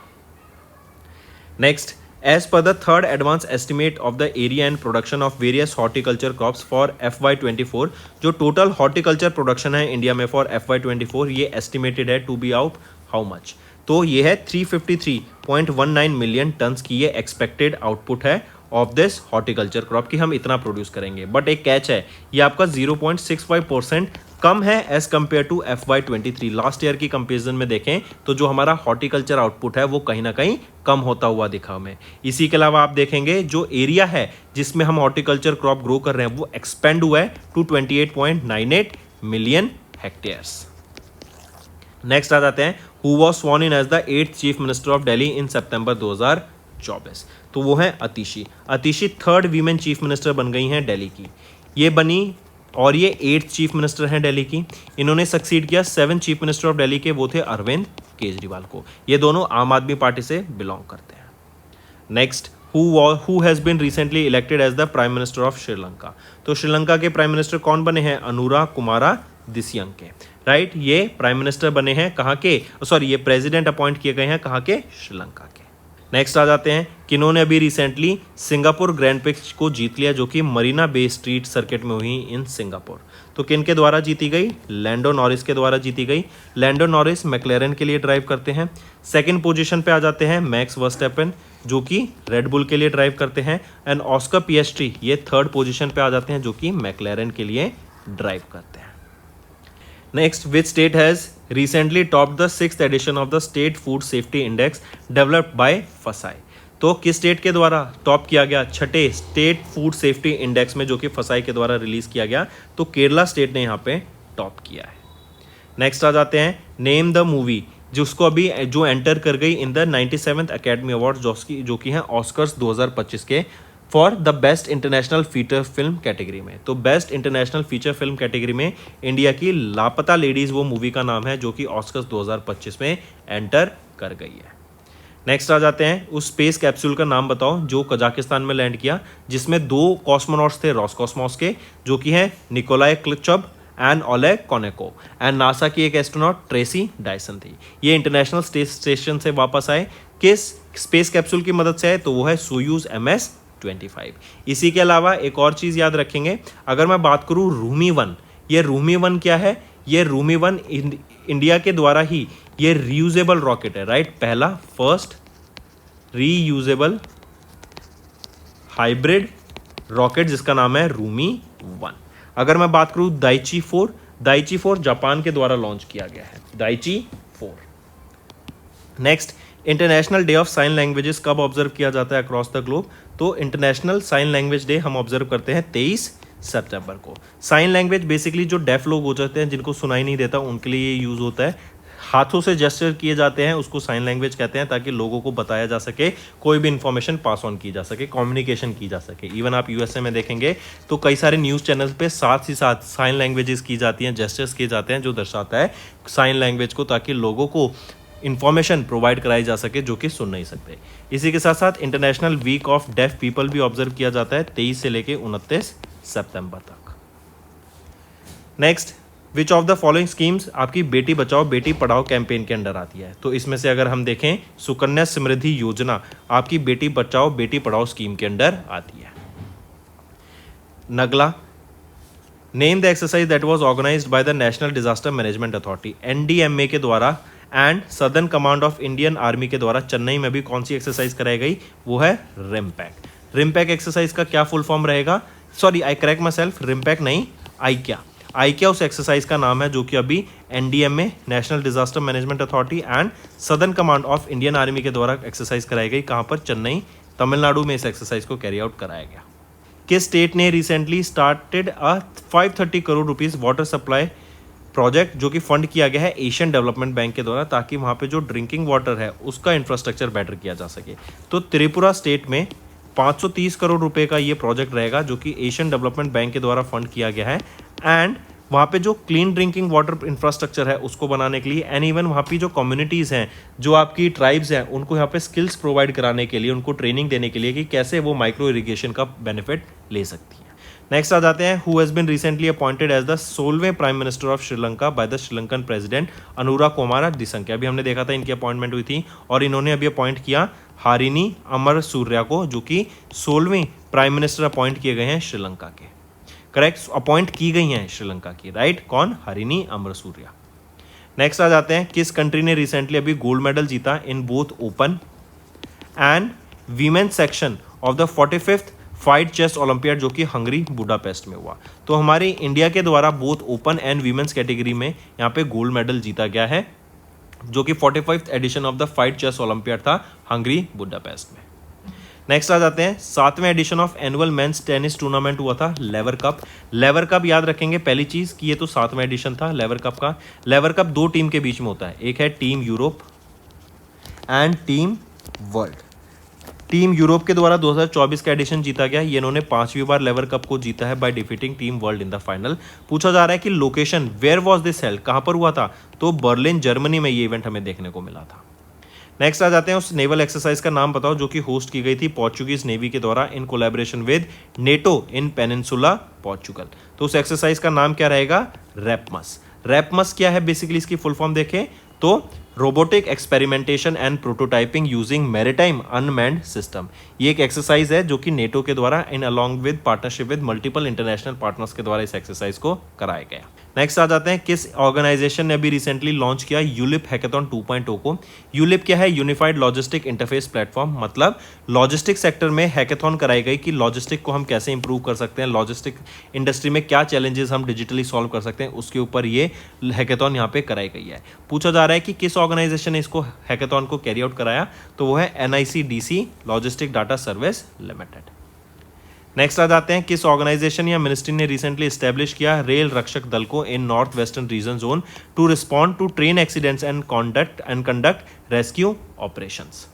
Next, as per the third advance estimate of the area and production of various horticulture crops for FY24, जो टोटल हॉर्टिकल्चर प्रोडक्शन है इंडिया में फॉर FY24 ये एस्टिमेटेड है to be out how much. तो ये है 353.19 मिलियन टन्स की ये एक्सपेक्टेड आउटपुट है ऑफ दिस हॉर्टिकल्चर क्रॉप की, हम इतना प्रोड्यूस करेंगे। बट एक कैच है, ये आपका 0.65% कम है as compare to FY23। Last year की कंपेरिजन में देखें तो जो हमारा हॉर्टिकल्चर आउटपुट है वो कहीं ना कहीं कम होता हुआ दिखा हमें। इसी के अलावा आप देखेंगे जो एरिया है जिसमें हम हॉर्टिकल्चर क्रॉप ग्रो कर रहे हैं वो एक्सपेंड हुआ है टू 28.98 मिलियन हेक्टेयर्स। नेक्स्ट आ जाते हैं who was sworn in as the 8th chief minister of Delhi in सितंबर 2024। तो वो है Atishi. Atishi 3rd women chief minister बन गई हैं दिल्ली की। ये बनी और ये 8th चीफ मिनिस्टर हैं दिल्ली की। इन्होंने सक्सीड किया 7th chief minister of Delhi के, वो थे अरविंद केजरीवाल को। ये दोनों आम आदमी पार्टी से बिलोंग करते हैं। Next, who has been recently elected as the prime minister of Sri Lanka. तो श्रीलंका के प्राइम मिनिस्टर कौन बने हैं, अनुरा कुमारा दिस्यंके, राइट। ये प्राइम मिनिस्टर बने हैं कहाँ के, ये प्रेसिडेंट अपॉइंट किए गए हैं कहाँ के, श्रीलंका के। नेक्स्ट आ जाते हैं किन्होंने अभी रिसेंटली सिंगापुर ग्रैंड प्रिक्स को जीत लिया जो कि मरीना बे स्ट्रीट सर्किट में हुई इन सिंगापुर। तो किन के द्वारा जीती गई, लैंडो नॉरिस के द्वारा जीती गई। लैंडो नॉरिस मैक्लेरन के लिए ड्राइव करते हैं। सेकंड पोजीशन पे आ जाते हैं मैक्स वर्स्टैपेन जो कि रेड बुल के लिए ड्राइव करते हैं एंड ऑस्कर पिएस्ट्री ये 3rd पोजीशन पे आ जाते हैं जो कि मैक्लेरन के लिए ड्राइव करते हैं। Next, which state has recently topped the 6th edition of the state food safety index developed by FSSAI. तो किस स्टेट के द्वारा टॉप किया गया 6ठे स्टेट फूड सेफ्टी इंडेक्स में जो कि फसाई के द्वारा रिलीज किया गया, तो केरला स्टेट ने यहाँ पे टॉप किया है। नेक्स्ट आ जाते हैं नेम द मूवी जिसको अभी जो एंटर कर गई in the 97th academy award जो कि हैं ऑस्कर्स 2025 के for the best international feature film category में। तो best international feature film category में इंडिया की लापता लेडीज वो मूवी का नाम है जो कि ऑस्कर्स 2025 में एंटर कर गई है। नेक्स्ट आ जाते हैं उस स्पेस कैप्सूल का नाम बताओ जो कजाकिस्तान में लैंड किया जिसमें 2 कॉस्मोनॉट्स थे रॉसकॉस्मॉस के जो कि हैं Nikolai Chub and Oleg Kononenko and NASA की एक एस्ट्रोनॉट ट्रेसी डायसन थी। ये इंटरनेशनल स्टेशन से वापस आए किस स्पेस कैप्सूल की मदद से आए, तो वो है सोयूज MS-25। इसी के अलावा एक और चीज़ याद रखेंगे, अगर मैं बात करूँ रूमी 1, ये रूमी 1 क्या है, ये रूमी 1 इंडिया के द्वारा ही ये रीयूजेबल रॉकेट है, राइट। पहला फर्स्ट रीयूजेबल हाइब्रिड रॉकेट जिसका नाम है रूमी 1। अगर मैं बात करूं दाइची 4 जापान के द्वारा लॉन्च किया गया है, Daiichi 4। Next, international day of sine languages कब ऑब्जर्व किया जाता है अक्रॉस द ग्लोब? तो इंटरनेशनल साइन लैंग्वेज डे हम ऑब्जर्व करते हैं 23 सितंबर को। साइन लैंग्वेज बेसिकली जो डेफ लोग हो जाते हैं, जिनको सुनाई नहीं देता, उनके लिए ये यूज़ होता है। हाथों से जेस्चर किए जाते हैं, उसको साइन लैंग्वेज कहते हैं, ताकि लोगों को बताया जा सके, कोई भी इंफॉर्मेशन पास ऑन की जा सके, कम्युनिकेशन की जा सके। इवन आप यूएसए में देखेंगे तो कई सारे न्यूज़ चैनल पे साथ ही साथ साइन लैंग्वेजेस की जाती हैं, जेस्चर्स किए जाते हैं, जो दर्शाता है साइन लैंग्वेज को, ताकि लोगों को इन्फॉर्मेशन प्रोवाइड कराई जा सके जो कि सुन नहीं सकते। इसी के साथ साथ International Week of Deaf People भी ऑब्जर्व किया जाता है 23 से लेके 29 सितंबर तक। Next, which of the following schemes आपकी बेटी बचाओ बेटी पढ़ाओ कैंपेन के अंडर आती है? तो इसमें से अगर हम देखें, सुकन्या समृद्धि योजना आपकी बेटी बचाओ बेटी पढ़ाओ स्कीम के अंडर आती है। नगला, name the exercise that was organised by the National Disaster Management Authority, NDMA के द्वारा and southern command of Indian army के द्वारा चेन्नई में भी कौन सी एक्सरसाइज कराई गई? वो है रिम्पैक। रिम्पैक एक्सरसाइज का क्या फुल फॉर्म रहेगा? Sorry, I correct myself, RIMPAC नहीं, आइक्या। आइक्या उस एक्सरसाइज का नाम है जो कि अभी NDMA national Disaster Management authority and southern command of Indian army के द्वारा एक्सरसाइज कराई गई। कहाँ पर? चेन्नई, तमिलनाडु में इस एक्सरसाइज को कैरी आउट कराया गया। किस स्टेट ने recently started a 530 crore rupees water supply project, जो कि फंड किया गया है एशियन डेवलपमेंट बैंक के द्वारा, ताकि वहाँ पे जो ड्रिंकिंग वाटर है उसका इंफ्रास्ट्रक्चर बेटर किया जा सके? तो त्रिपुरा स्टेट में 530 करोड़ रुपए का ये प्रोजेक्ट रहेगा, जो कि एशियन डेवलपमेंट बैंक के द्वारा फंड किया गया है। एंड वहाँ पे जो क्लीन ड्रिंकिंग वाटर इंफ्रास्ट्रक्चर है उसको बनाने के लिए, एंड इवन वहाँ की जो कम्युनिटीज़ हैं, जो आपकी ट्राइब्स हैं, उनको यहाँ पे स्किल्स प्रोवाइड कराने के लिए, उनको ट्रेनिंग देने के लिए कि कैसे वो माइक्रो इरिगेशन का बेनिफिट ले सकती है। नेक्स्ट आ जाते हैं, who has been recently appointed as the 16वें prime minister of Sri Lanka by the Sri Lankan president Anura Kumara Dissanayake. अभी हमने देखा था इनकी अपॉइंटमेंट हुई थी, और इन्होंने अभी अपॉइंट किया हारिनी अमरसूर्या को, जो कि 16वें प्राइम मिनिस्टर अपॉइंट किए गए हैं श्रीलंका के। करेक्ट, अपॉइंट की गई हैं श्रीलंका की, राइट। कौन? हरिनी अमरसूर्या। नेक्स्ट आ जाते हैं, किस कंट्री ने रिसेंटली अभी गोल्ड मेडल जीता in both open and women's section of the 45th FIDE chess olympiad, जो कि हंगरी बुडापेस्ट में हुआ? तो हमारी इंडिया के द्वारा both open and women's category में यहाँ पे गोल्ड मेडल जीता गया है, जो कि 45th edition of the FIDE chess olympiad था हंगरी बुडापेस्ट में। नेक्स्ट आ जाते हैं, 7वें edition of annual men's tennis tournament हुआ था लेवर कप। लेवर कप याद रखेंगे पहली चीज कि ये तो 7वां एडिशन था लेवर कप का। लेवर कप दो टीम के बीच में होता है, एक है team Europe and team world. Team Europe के द्वारा 2024 का एडिशन जीता गया, ये इन्होंने 5वीं बार लेवर कप को जीता है by defeating team world in the final. पूछा जा रहा है कि location where was this held, कहां पर हुआ था? तो बर्लिन जर्मनी में ये इवेंट हमें देखने को मिला था। नेक्स्ट आ जाते हैं, उस नेवल एक्सरसाइज का नाम बताओ जो कि होस्ट की गई थी पोर्चुगीज नेवी के द्वारा in collaboration with NATO in peninsula Portugal. तो उस एक्सरसाइज का नाम क्या रहेगा? रैपमस। रैपमस क्या है बेसिकली, इसकी फुल फॉर्म देखें तो robotic experimentation and prototyping using maritime unmanned system. ये एक एक्सरसाइज है जो कि नेटो के द्वारा in along with partnership with multiple international partners के द्वारा इस एक्सरसाइज को कराया गया। नेक्स्ट आ जाते हैं, किस ऑर्गेनाइजेशन ने अभी रिसेंटली लॉन्च किया यूलिप हैकेथॉन 2.0 को? यूलिप क्या है? Unified logistic interface platform. मतलब लॉजिस्टिक सेक्टर में हैकेथॉन कराई गई कि लॉजिस्टिक को हम कैसे इंप्रूव कर सकते हैं, लॉजिस्टिक इंडस्ट्री में क्या चैलेंजेस हम डिजिटली सॉल्व कर सकते हैं, उसके ऊपर ये हैकेथॉन यहाँ पे कराई गई है। पूछा जा रहा है कि किस ऑर्गेनाइजेशन ने इसको हैकेथॉन को कैरी आउट कराया? तो वो है NICDC logistic data service limited. Next आ जाते हैं, किस ऑर्गेनाइजेशन या मिनिस्ट्री ने रिसेंटली एस्टेब्लिश किया रेल रक्षक दल को in north western region zone to respond to train accidents and conduct rescue operations?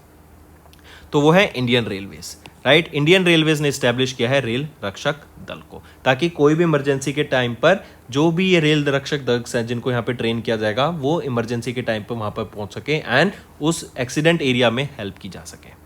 तो वो है Indian railways, right. Indian railways ने एस्टेब्लिश किया है रेल रक्षक दल को, ताकि कोई भी इमरजेंसी के टाइम पर जो भी ये रेल रक्षक दल हैं जिनको यहाँ पे ट्रेन किया जाएगा, वो इमरजेंसी के टाइम पर वहाँ पर पहुँच सके एंड उस एक्सीडेंट एरिया में हेल्प की जा सके।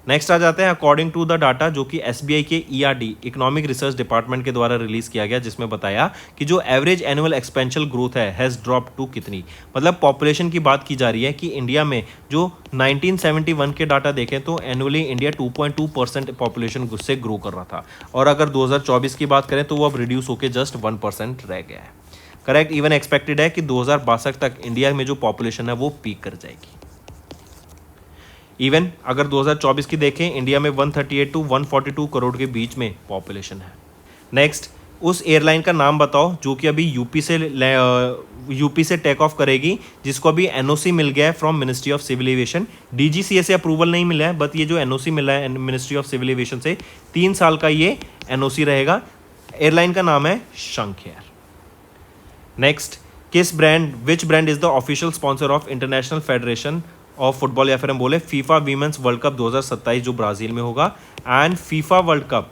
नेक्स्ट आ जाते हैं, अकॉर्डिंग टू द डाटा जो कि SBI के ERD इकोनॉमिक रिसर्च डिपार्टमेंट के द्वारा रिलीज किया गया, जिसमें बताया कि जो एवरेज एनुअल एक्सपेंशल ग्रोथ है हैज़ ड्रॉप टू कितनी? मतलब पॉपुलेशन की बात की जा रही है कि इंडिया में जो 1971 के डाटा देखें तो एनुअली इंडिया 2.2% पॉपुलेशन से ग्रो कर रहा था, और अगर 2024 की बात करें तो वो अब रिड्यूस होकर जस्ट 1% रह गया है। करेक्ट। इवन एक्सपेक्टेड है कि 2062 तक इंडिया में जो पॉपुलेशन है वो पीक कर जाएगी। इवन अगर 2024 की देखें, इंडिया में 138 टू 142 करोड़ के बीच में पॉपुलेशन है। नेक्स्ट, उस एयरलाइन का नाम बताओ जो कि अभी यूपी से टेक ऑफ करेगी, जिसको अभी एनओसी मिल गया है from ministry of civil aviation. DGCA से अप्रूवल नहीं मिला है, बट ये जो एनओसी मिला है मिनिस्ट्री ऑफ सिविल एविएशन से, 3 साल का ये एनओसी रहेगा। एयरलाइन का नाम है शंख air. Next, which brand is the official sponsor of international federation of football, या फिर हम बोले फीफा वीमेंस वर्ल्ड कप 2027 जो ब्राजील में होगा, एंड फीफा वर्ल्ड कप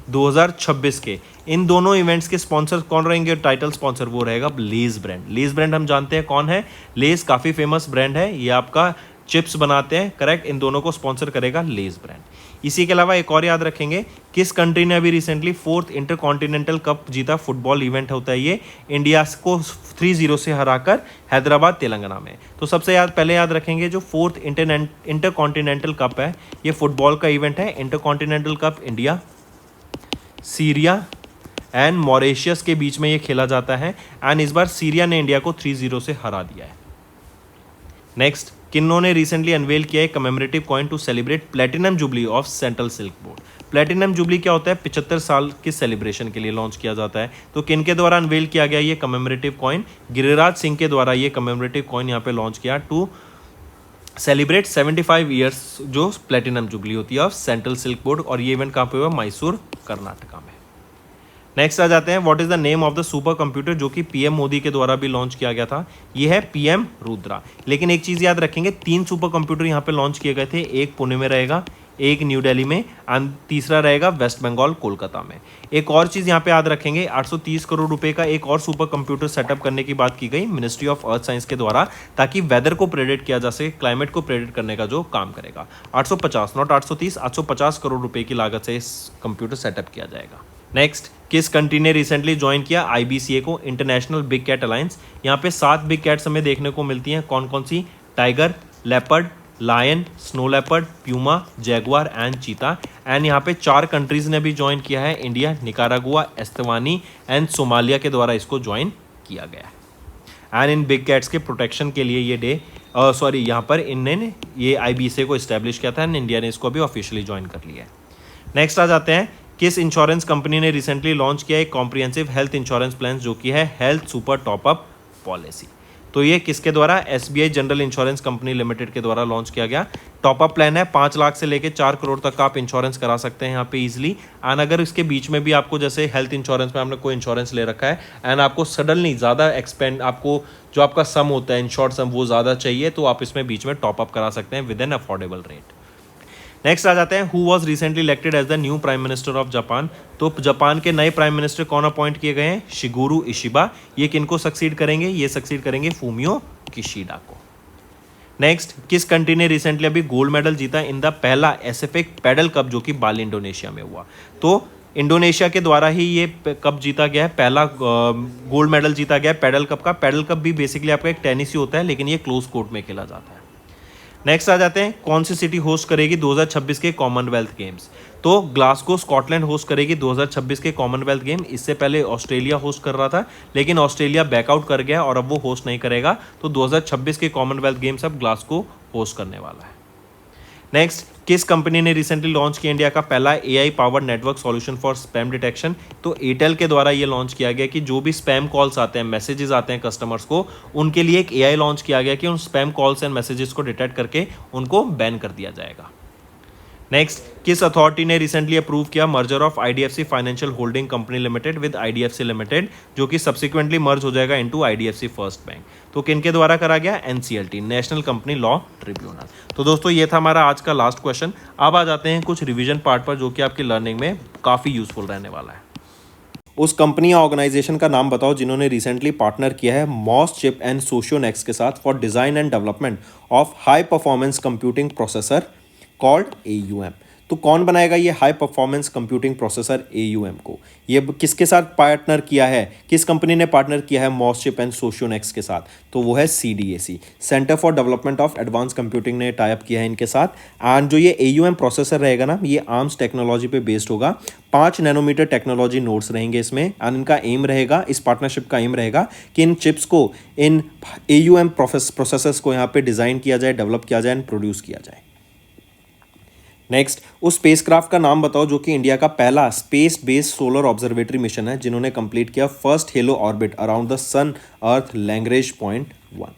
2026 के। इन दोनों इवेंट्स के स्पॉन्सर कौन रहेंगे? टाइटल स्पॉन्सर वो रहेगा लेज ब्रांड। लेज ब्रांड हम जानते हैं कौन है, लेज काफ़ी फेमस ब्रांड है, ये आपका चिप्स बनाते हैं, करेक्ट। इन दोनों को स्पॉन्सर करेगा लेज ब्रांड। इसी के अलावा एक और याद रखेंगे, किस कंट्री ने अभी रिसेंटली 4th इंटरकॉन्टिनेंटल कप जीता? फुटबॉल इवेंट होता है ये, इंडिया को 3-0 से हराकर हैदराबाद तेलंगाना में। तो सबसे पहले याद रखेंगे जो 4th इंटरकॉन्टिनेंटल कप है, ये फुटबॉल का इवेंट है। Intercontinental cup India, Syria and Mauritius के बीच में ये खेला जाता है, एंड इस बार सीरिया ने इंडिया को 3-0 से हरा दिया है। नेक्स्ट, किन्नों ने रिसेंटली अनवेल किया है commemorative coin to celebrate platinum jubilee of central silk board. Platinum jubilee क्या होता है? 75 साल के सेलिब्रेशन के लिए लॉन्च किया जाता है। तो किन के द्वारा अनवेल किया गया ये कमेमोरेटिव कॉइन? गिरिराज सिंह के द्वारा ये कमेमोरेटिव कॉइन यहाँ पे लॉन्च किया टू सेलिब्रेट 75 ईयर्स जो प्लेटिनम जुबली होती है ऑफ सेंट्रल सिल्क बोर्ड। और ये इवेंट कहाँ पे हुआ? मैसूर, कर्नाटका में। नेक्स्ट आ जाते हैं, what is the name of the super computer जो कि पीएम मोदी के द्वारा भी लॉन्च किया गया था? ये है पीएम रुद्रा। लेकिन एक चीज़ याद रखेंगे, 3 सुपर कंप्यूटर यहाँ पे लॉन्च किए गए थे। एक पुणे में रहेगा, एक न्यू दिल्ली में, एंड तीसरा रहेगा वेस्ट बंगाल कोलकाता में। एक और चीज़ यहाँ पे याद रखेंगे, 830 करोड़ रुपए का एक और सुपर कंप्यूटर सेटअप करने की बात की गई मिनिस्ट्री ऑफ अर्थ साइंस के द्वारा, ताकि वेदर को प्रेडिक्ट किया जा सके, क्लाइमेट को प्रेडिक्ट करने का जो काम करेगा। 850 नॉट 830, 850 करोड़ रुपए की लागत से इस कंप्यूटर सेटअप किया जाएगा। नेक्स्ट, किस कंट्री ने रिसेंटली ज्वाइन किया IBCA को, इंटरनेशनल बिग कैट अलायंस? यहाँ पे 7 बिग कैट्स हमें देखने को मिलती हैं। कौन कौन सी? Tiger, leopard, lion, snow leopard, puma, jaguar and cheetah. And यहाँ पे 4 कंट्रीज ने भी ज्वाइन किया है, India, Nicaragua, Eswatini and Somalia के द्वारा इसको ज्वाइन किया गया है। एंड इन बिग कैट्स के प्रोटेक्शन के लिए ये यहाँ पर इनने ये IBCA को इस्टेब्लिश किया था, एंड इंडिया ने इसको अभी ऑफिशियली ज्वाइन कर लिया है। नेक्स्ट आ जाते हैं, किस इंश्योरेंस कंपनी ने रिसेंटली लॉन्च किया एक कॉम्प्रिहेंसिव हेल्थ इंश्योरेंस प्लान जो कि है हेल्थ सुपर टॉपअप पॉलिसी? तो ये किसके द्वारा? SBI general insurance company limited के द्वारा लॉन्च किया गया टॉपअप प्लान है। 5 लाख से लेकर 4 करोड़ तक का आप इंश्योरेंस करा सकते हैं यहाँ पे इजीली। एंड अगर इसके बीच में भी आपको, जैसे हेल्थ इंश्योरेंस में आपने कोई इंश्योरेंस ले रखा है एंड आपको सडनली ज़्यादा एक्सपेंड, आपको जो आपका सम होता है इंश्योर्ड सम वो ज़्यादा चाहिए, तो आप इसमें बीच में टॉपअप करा सकते हैं with an affordable rate. Next आ जाते हैं, who was recently elected as the new prime minister of Japan? तो जापान के नए प्राइम मिनिस्टर कौन अपॉइंट किए गए हैं? Shigeru Ishiba. ये किनको सक्सीड करेंगे? ये सक्सीड करेंगे फूमियो किशिडा को। नेक्स्ट, किस कंट्री ने रिसेंटली अभी गोल्ड मेडल जीता इन द पहला एसिफिक पैडल कप जो कि बाली इंडोनेशिया में हुआ? तो इंडोनेशिया के द्वारा ही ये कप जीता गया है, पहला गोल्ड मेडल जीता गया है पैडल कप का। पैडल कप भी बेसिकली आपका एक टेनिस ही होता है, लेकिन ये क्लोज कोर्ट में खेला जाता है। नेक्स्ट आ जाते हैं, कौन सी सिटी होस्ट करेगी 2026 के कॉमनवेल्थ गेम्स? तो ग्लासगो स्कॉटलैंड होस्ट करेगी 2026 के कॉमनवेल्थ गेम। इससे पहले ऑस्ट्रेलिया होस्ट कर रहा था, लेकिन ऑस्ट्रेलिया बैकआउट कर गया और अब वो होस्ट नहीं करेगा। तो 2026 के कॉमनवेल्थ गेम्स अब ग्लासगो होस्ट करने वाला है। नेक्स्ट, किस कंपनी ने रिसेंटली लॉन्च किया इंडिया का पहला AI powered network solution for spam detection? तो एयरटेल के द्वारा ये लॉन्च किया गया कि जो भी स्पैम कॉल्स आते हैं, मैसेजेस आते हैं कस्टमर्स को, उनके लिए एक AI लॉन्च किया गया कि उन स्पैम कॉल्स एंड मैसेजेस को डिटेक्ट करके उनको बैन कर दिया जाएगा। नेक्स्ट, किस अथॉरिटी ने रिसेंटली अप्रूव किया merger of IDFC financial holding company limited with IDFC limited, जो कि सब्सिक्वेंटली मर्ज हो जाएगा इनटू IDFC फर्स्ट बैंक? तो किनके द्वारा करा गया? NCLT, national company law tribunal. तो दोस्तों ये था हमारा आज का लास्ट क्वेश्चन। अब आ जाते हैं कुछ रिवीजन पार्ट पर जो कि आपकी लर्निंग में काफ़ी यूजफुल रहने वाला है। उस कंपनी या ऑर्गेनाइजेशन का नाम बताओ जिन्होंने रिसेंटली पार्टनर किया है मॉस चिप एंड सोशियोनेक्स के साथ for design and development of high performance computing processor called AUM। तो कौन बनाएगा ये high performance computing processor AUM को? ये किसके साथ पार्टनर किया है, किस कंपनी ने पार्टनर किया है मॉसचिप एंड सोशियोनेक्स के साथ? तो वो है CDAC, centre for development of advance computing ने टाई अप किया है इनके साथ। एंड जो ये AUM प्रोसेसर रहेगा ना, ये आर्म्स टेक्नोलॉजी पे बेस्ड होगा। 5 नैनोमीटर टेक्नोलॉजी नोड्स रहेंगे इसमें। एंड इनका एम रहेगा, इस पार्टनरशिप का एम रहेगा कि इन चिप्स को, इन AUM प्रोसेसर्स को यहाँ पे डिज़ाइन किया जाए, डेवलप किया जाए एंड प्रोड्यूस किया जाए। नेक्स्ट, उस स्पेसक्राफ्ट का नाम बताओ जो कि इंडिया का पहला space based solar observatory mission है, जिन्होंने कंप्लीट किया first halo orbit around the sun earth Lagrange point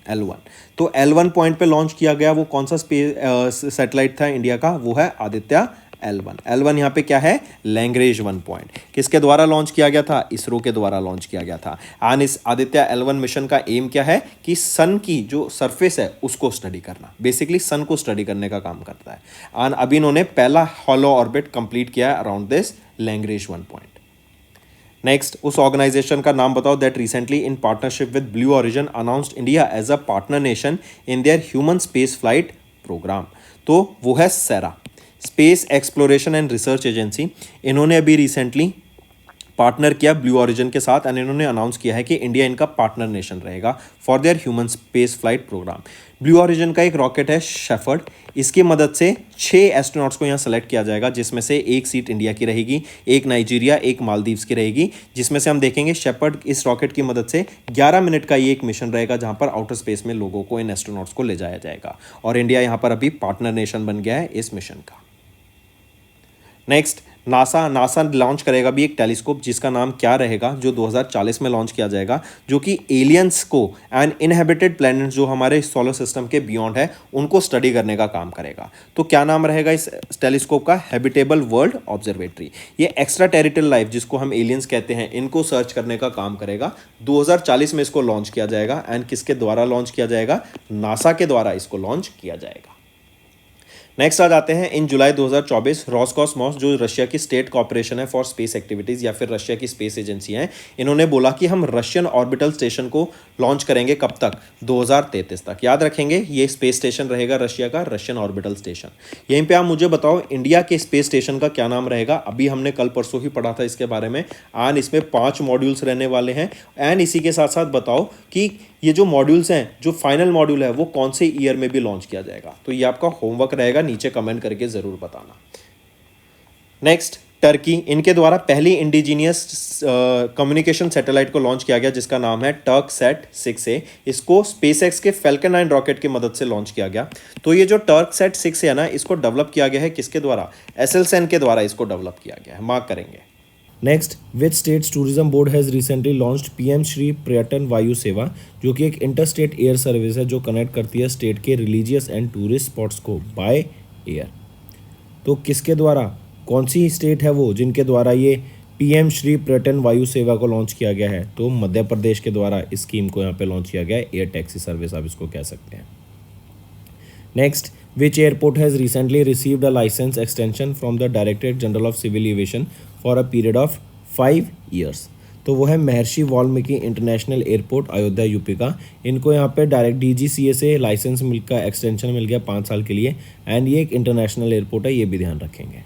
L1। तो L1 पॉइंट पे लॉन्च किया गया वो कौन सा स्पेस सैटेलाइट था इंडिया का? वो है आदित्य L1 यहाँ पे क्या है? Lagrange 1 point. किसके द्वारा लॉन्च किया गया था? इसरो के द्वारा लॉन्च किया गया था। एंड इस आदित्य L1 मिशन का एम क्या है कि सन की जो सरफेस है उसको स्टडी करना, बेसिकली सन को स्टडी करने का काम करता है। एंड अभी इन्होंने पहला हॉलो ऑर्बिट कंप्लीट किया है around this Lagrange 1 point. Next, उस ऑर्गेनाइजेशन का नाम बताओ that recently in partnership with Blue Origin announced India as a partner nation in their human space flight programme. तो वो है SERA, space exploration and research agency. इन्होंने अभी रिसेंटली पार्टनर किया ब्लू ओरिजिन के साथ एंड इन्होंने अनाउंस किया है कि इंडिया इनका पार्टनर नेशन रहेगा for their human space flight programme. Blue Origin का एक रॉकेट है शेफर्ड, इसकी मदद से 6 एस्ट्रोनॉट्स को यहाँ सेलेक्ट किया जाएगा, जिसमें से एक सीट इंडिया की रहेगी, एक नाइजीरिया, एक मालदीव्स की रहेगी, जिसमें से हम देखेंगे शेफर्ड इस रॉकेट की मदद से 11 मिनट का ये एक मिशन रहेगा जहाँ पर आउटर स्पेस में लोगों को, इन एस्ट्रोनॉट्स को ले जाया जाएगा। और इंडिया यहाँ पर अभी पार्टनर नेशन बन गया है इस मिशन का। नेक्स्ट, नासा लॉन्च करेगा भी एक टेलीस्कोप जिसका नाम क्या रहेगा, जो 2040 में लॉन्च किया जाएगा, जो कि एलियंस को एंड इनहेबिटेड प्लैनेट्स जो हमारे सोलर सिस्टम के बियॉन्ड है उनको स्टडी करने का काम करेगा। तो क्या नाम रहेगा इस टेलीस्कोप का? Habitable world observatory. ये एक्स्ट्रा टेरिटोरियल लाइफ, जिसको हम एलियंस कहते हैं, इनको सर्च करने का काम करेगा। 2040 में इसको लॉन्च किया जाएगा। एंड किसके द्वारा लॉन्च किया जाएगा? नासा के द्वारा इसको लॉन्च किया जाएगा। नेक्स्ट आ जाते हैं, इन जुलाई 2024 रोसकॉसमॉस जो रशिया की स्टेट कॉर्पोरेशन है फॉर स्पेस एक्टिविटीज़ या फिर रशिया की स्पेस एजेंसी है, इन्होंने बोला कि हम रशियन ऑर्बिटल स्टेशन को लॉन्च करेंगे कब तक? 2033 तक। याद रखेंगे ये स्पेस स्टेशन रहेगा रशिया का, रशियन ऑर्बिटल स्टेशन। यहीं पे आप मुझे बताओ इंडिया के स्पेस स्टेशन का क्या नाम रहेगा? अभी हमने कल परसों ही पढ़ा था इसके बारे में। एंड इसमें 5 मॉड्यूल्स रहने वाले हैं। एंड इसी के साथ साथ बताओ कि ये जो मॉड्यूल्स हैं, जो फाइनल मॉड्यूल है वो कौन से ईयर में भी लॉन्च किया जाएगा? तो ये आपका होमवर्क रहेगा, नीचे कमेंट करके ज़रूर बताना। नेक्स्ट, टर्की, इनके द्वारा पहली इंडिजीनियस कम्युनिकेशन सैटेलाइट को लॉन्च किया गया जिसका नाम है टर्कसैट 6A। इसको स्पेसएक्स के फैल्कन 9 रॉकेट की मदद से लॉन्च किया गया। तो ये जो टर्कसैट 6A है ना, इसको डेवलप किया गया है किसके द्वारा? एसएलएन के द्वारा इसको डेवलप किया गया है, मार्क करेंगे। Next, which states tourism board has recently launched PM Shri पर्यटन वायु सेवा, जो कि एक इंटरस्टेट एयर सर्विस है जो कनेक्ट करती है स्टेट के रिलीजियस एंड टूरिस्ट स्पॉट्स को बाय एयर। तो किसके द्वारा, कौन सी स्टेट है वो जिनके द्वारा ये PM श्री पर्यटन वायु सेवा को लॉन्च किया गया है? तो मध्य प्रदेश के द्वारा इस स्कीम को यहाँ पे लॉन्च किया गया है, एयर टैक्सी सर्विस आप इसको कह सकते हैं। Next, which airport has recently received a license extension from the Directorate General of Civil Aviation for a period of 5 years? तो वो है महर्षि Valmiki international airport Ayodhya UP का। इनको यहाँ पे डायरेक्ट DGCA से लाइसेंस का एक्सटेंशन मिल गया 5 साल के लिए। एंड ये एक इंटरनेशनल एयरपोर्ट है, ये भी ध्यान रखेंगे।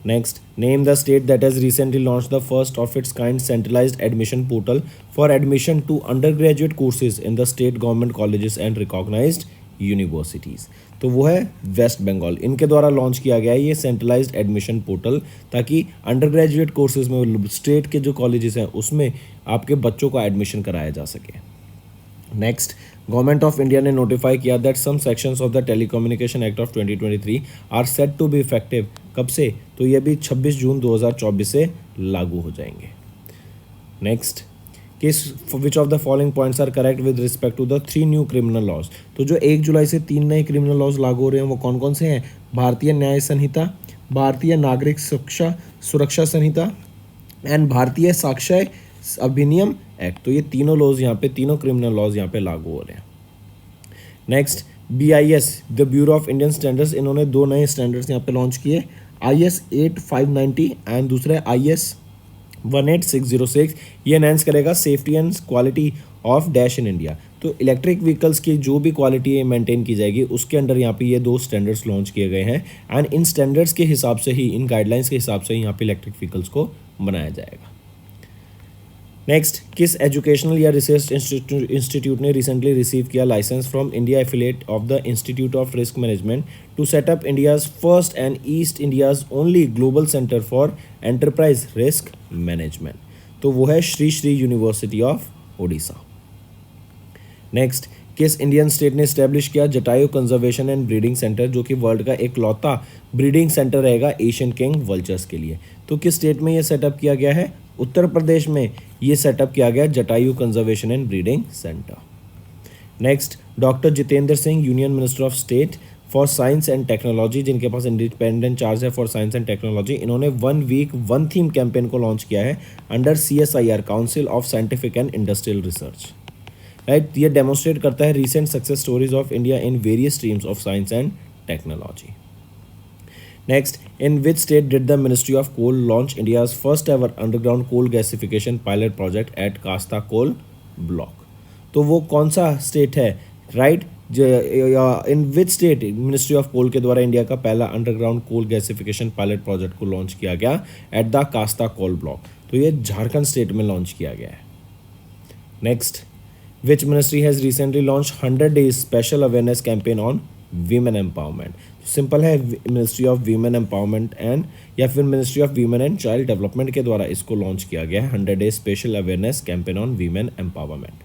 Next, name the state that has recently launch the first of its kind centralised admission portal for admission to under graduate courses in the state government colleges and recognised universities. तो वो है वेस्ट बंगाल। इनके द्वारा लॉन्च किया गया है ये सेंट्रलाइज्ड एडमिशन पोर्टल, ताकि अंडर ग्रेजुएट कोर्सेज में स्टेट के जो कॉलेजेस हैं उसमें आपके बच्चों का एडमिशन कराया जा सके। नेक्स्ट, गवर्नमेंट ऑफ इंडिया ने नोटिफाई किया that some sections of the telecommunication act of 2023 are set to be effective. कब से? तो ये भी 26 जून 2024 से लागू हो जाएंगे। Next, which of the following points are correct with respect to the 3 new criminal laws. तो जो 1 जुलाई से 3 नए क्रिमिनल लॉज लागू हो रहे हैं वो कौन कौन से हैं? भारतीय न्याय संहिता, भारतीय नागरिक सुरक्षा संहिता एंड भारतीय साक्ष्य अधिनियम एक्ट। तो ये तीनों लॉज यहाँ पे, तीनों क्रिमिनल लॉज यहाँ पे लागू हो रहे हैं। Next, BIS the bureau of Indian standards, इन्होंने 2 नए स्टैंडर्ड्स यहाँ पे लॉन्च किए, IS 8590 एंड दूसरा IS 18606। ये एनहेंस करेगा safety and quality of dash in India. तो इलेक्ट्रिक व्हीकल्स की जो भी क्वालिटी है मेंटेन की जाएगी, उसके अंडर यहाँ पे ये 2 स्टैंडर्ड्स लॉन्च किए गए हैं एंड इन स्टैंडर्ड्स के हिसाब से ही, इन गाइडलाइंस के हिसाब से ही यहाँ पे इलेक्ट्रिक व्हीकल्स को बनाया जाएगा। नेक्स्ट, किस एजुकेशनल या रिसर्च इंस्टीट्यूट ने रिसेंटली रिसीव किया licence from India affiliate of the institute of risk management to set up India's first and east India's only global centre for enterprise risk management? तो वो है Shri Shri university of Odisha. Next, किस इंडियन स्टेट ने स्टैब्लिश किया Jatayu conservation and breeding centre, जो कि वर्ल्ड का एकलौता ब्रीडिंग सेंटर रहेगा एशियन किंग वल्चर्स के लिए? तो किस स्टेट में ये सेटअप किया गया है? उत्तर प्रदेश में ये सेटअप किया गया Jatayu conservation and breeding centre. Next, doctor Jitendra Singh, union minister of state for science and technology, जिनके पास इंडिपेंडेंट चार्ज है फॉर साइंस एंड टेक्नोलॉजी, इन्होंने 1 वीक 1 थीम कैंपेन को लॉन्च किया है under CSIR, council of scientific and industrial research. Right, ये डेमोन्स्ट्रेट करता है recent success stories of India in various streams of science and technology. Next, in which state did the ministry of coal launch India's first ever underground coal gasification pilot project at Kasta coal block? तो वो कौन सा स्टेट है? Right, in which state ministry of coal के द्वारा इंडिया का पहला underground coal gasification pilot project को लॉन्च किया गया at the Kasta coal block? तो ये झारखंड स्टेट में लॉन्च किया गया है। Next, which ministry has recently launched 100 days special awareness campaign on women empowerment? Simple है, ministry of women empowerment and या फिर ministry of women and child development के द्वारा इसको लॉन्च किया गया है 100 days special awareness campaign on women empowerment.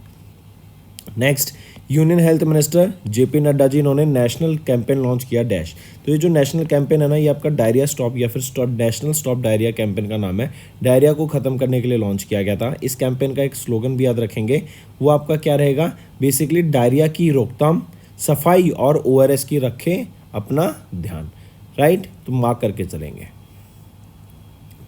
Next, union health minister JP Nadda ji, इन्होंने नेशनल कैंपेन लॉन्च किया डैश। तो ये जो नेशनल कैंपेन है ना, ये आपका डायरिया स्टॉप या फिर नेशनल स्टॉप डायरिया कैंपेन का नाम है। डायरिया को ख़त्म करने के लिए लॉन्च किया गया था। इस कैंपेन का एक स्लोगन भी याद रखेंगे, वो आपका क्या रहेगा? बेसिकली डायरिया की रोकथाम, सफाई और ORS की रखें अपना ध्यान। राइट, तो मार्क करके चलेंगे।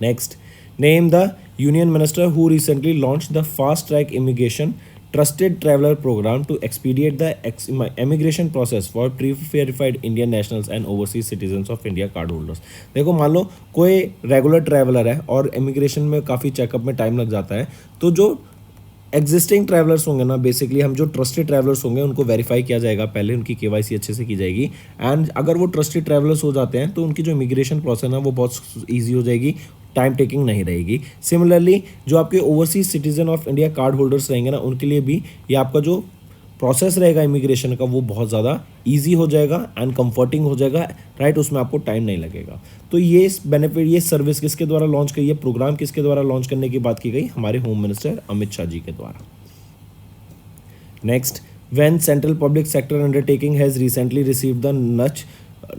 Next, name the union minister who recently launch the fast track immigration trusted traveller programme to expedite the immigration process for pre-verified Indian nationals and overseas citizens of India card holders. देखो, मान लो कोई रेगुलर ट्रैवलर है और इमिग्रेशन में काफ़ी चेकअप में टाइम लग जाता है, तो जो एग्जिस्टिंग ट्रैवलर्स होंगे ना, बेसिकली हम जो ट्रस्टेड ट्रैवलर्स होंगे उनको वेरीफाई किया जाएगा, पहले उनकी KYC अच्छे से की जाएगी एंड अगर वो ट्रस्टेड ट्रैवलर्स हो जाते हैं तो उनकी जो इमिग्रेशन प्रोसेस है ना वो बहुत ईजी हो जाएगी, टाइम टेकिंग नहीं रहेगी। सिमिलरली जो आपके overseas citizen of India card holders रहेंगे ना, उनके लिए भी ये आपका जो प्रोसेस रहेगा इमिग्रेशन का वो बहुत ज़्यादा इजी हो जाएगा एंड कंफर्टिंग हो जाएगा। राइट, उसमें आपको टाइम नहीं लगेगा। तो ये बेनिफिट, ये सर्विस किसके द्वारा लॉन्च की, ये प्रोग्राम किसके द्वारा लॉन्च करने की बात की गई? हमारे होम मिनिस्टर अमित शाह जी के द्वारा। Next, when central public sector undertaking has recently received the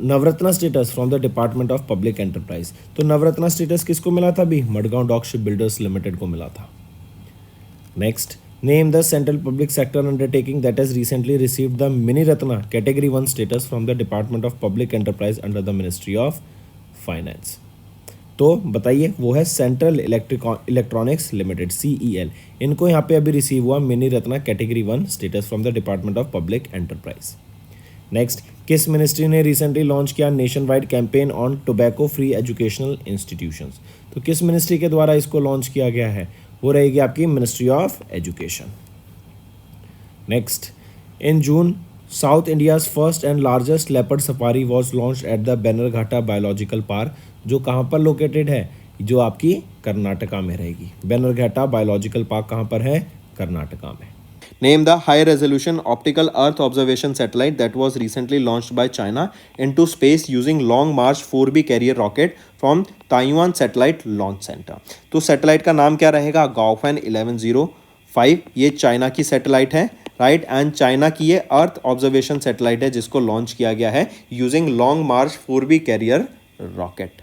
Navratna status from the department of public enterprise? तो नवरत्ना स्टेटस किसको मिला था? भी Madgaon dock ship builders limited को मिला था। Next, name the central public sector undertaking that has recently received the mini Ratna category 1 status from the department of public enterprise under the ministry of finance? तो बताइए, वो है सेंट्रल इलेक्ट्रॉनिक्स लिमिटेड CEL। इनको यहाँ पे अभी रिसीव हुआ mini Ratna category 1 status from the department of public enterprise. Next, किस मिनिस्ट्री ने रिसेंटली लॉन्च किया nation wide campaign on tobacco free educational institutions? तो किस मिनिस्ट्री के द्वारा इसको लॉन्च किया गया है? वो रहेगी आपकी ministry of education. Next, in June south India's first and largest leopard safari was launch at the Bannerghatta biological park, जो कहाँ पर लोकेटेड है? जो आपकी कर्नाटका में रहेगी। बैनरघाटा बायोलॉजिकल पार्क कहाँ पर है? कर्नाटका में। Name the high resolution optical Earth observation satellite that was recently launched by China into space using Long March 4B carrier rocket from Taiwan Satellite Launch Center। तो सैटेलाइट का नाम क्या रहेगा? गाओफैन 1105। ये चाइना की सैटेलाइट है, राइट, एंड चाइना की ये अर्थ ऑब्जर्वेशन सैटेलाइट है जिसको लॉन्च किया गया है using long March 4B carrier rocket.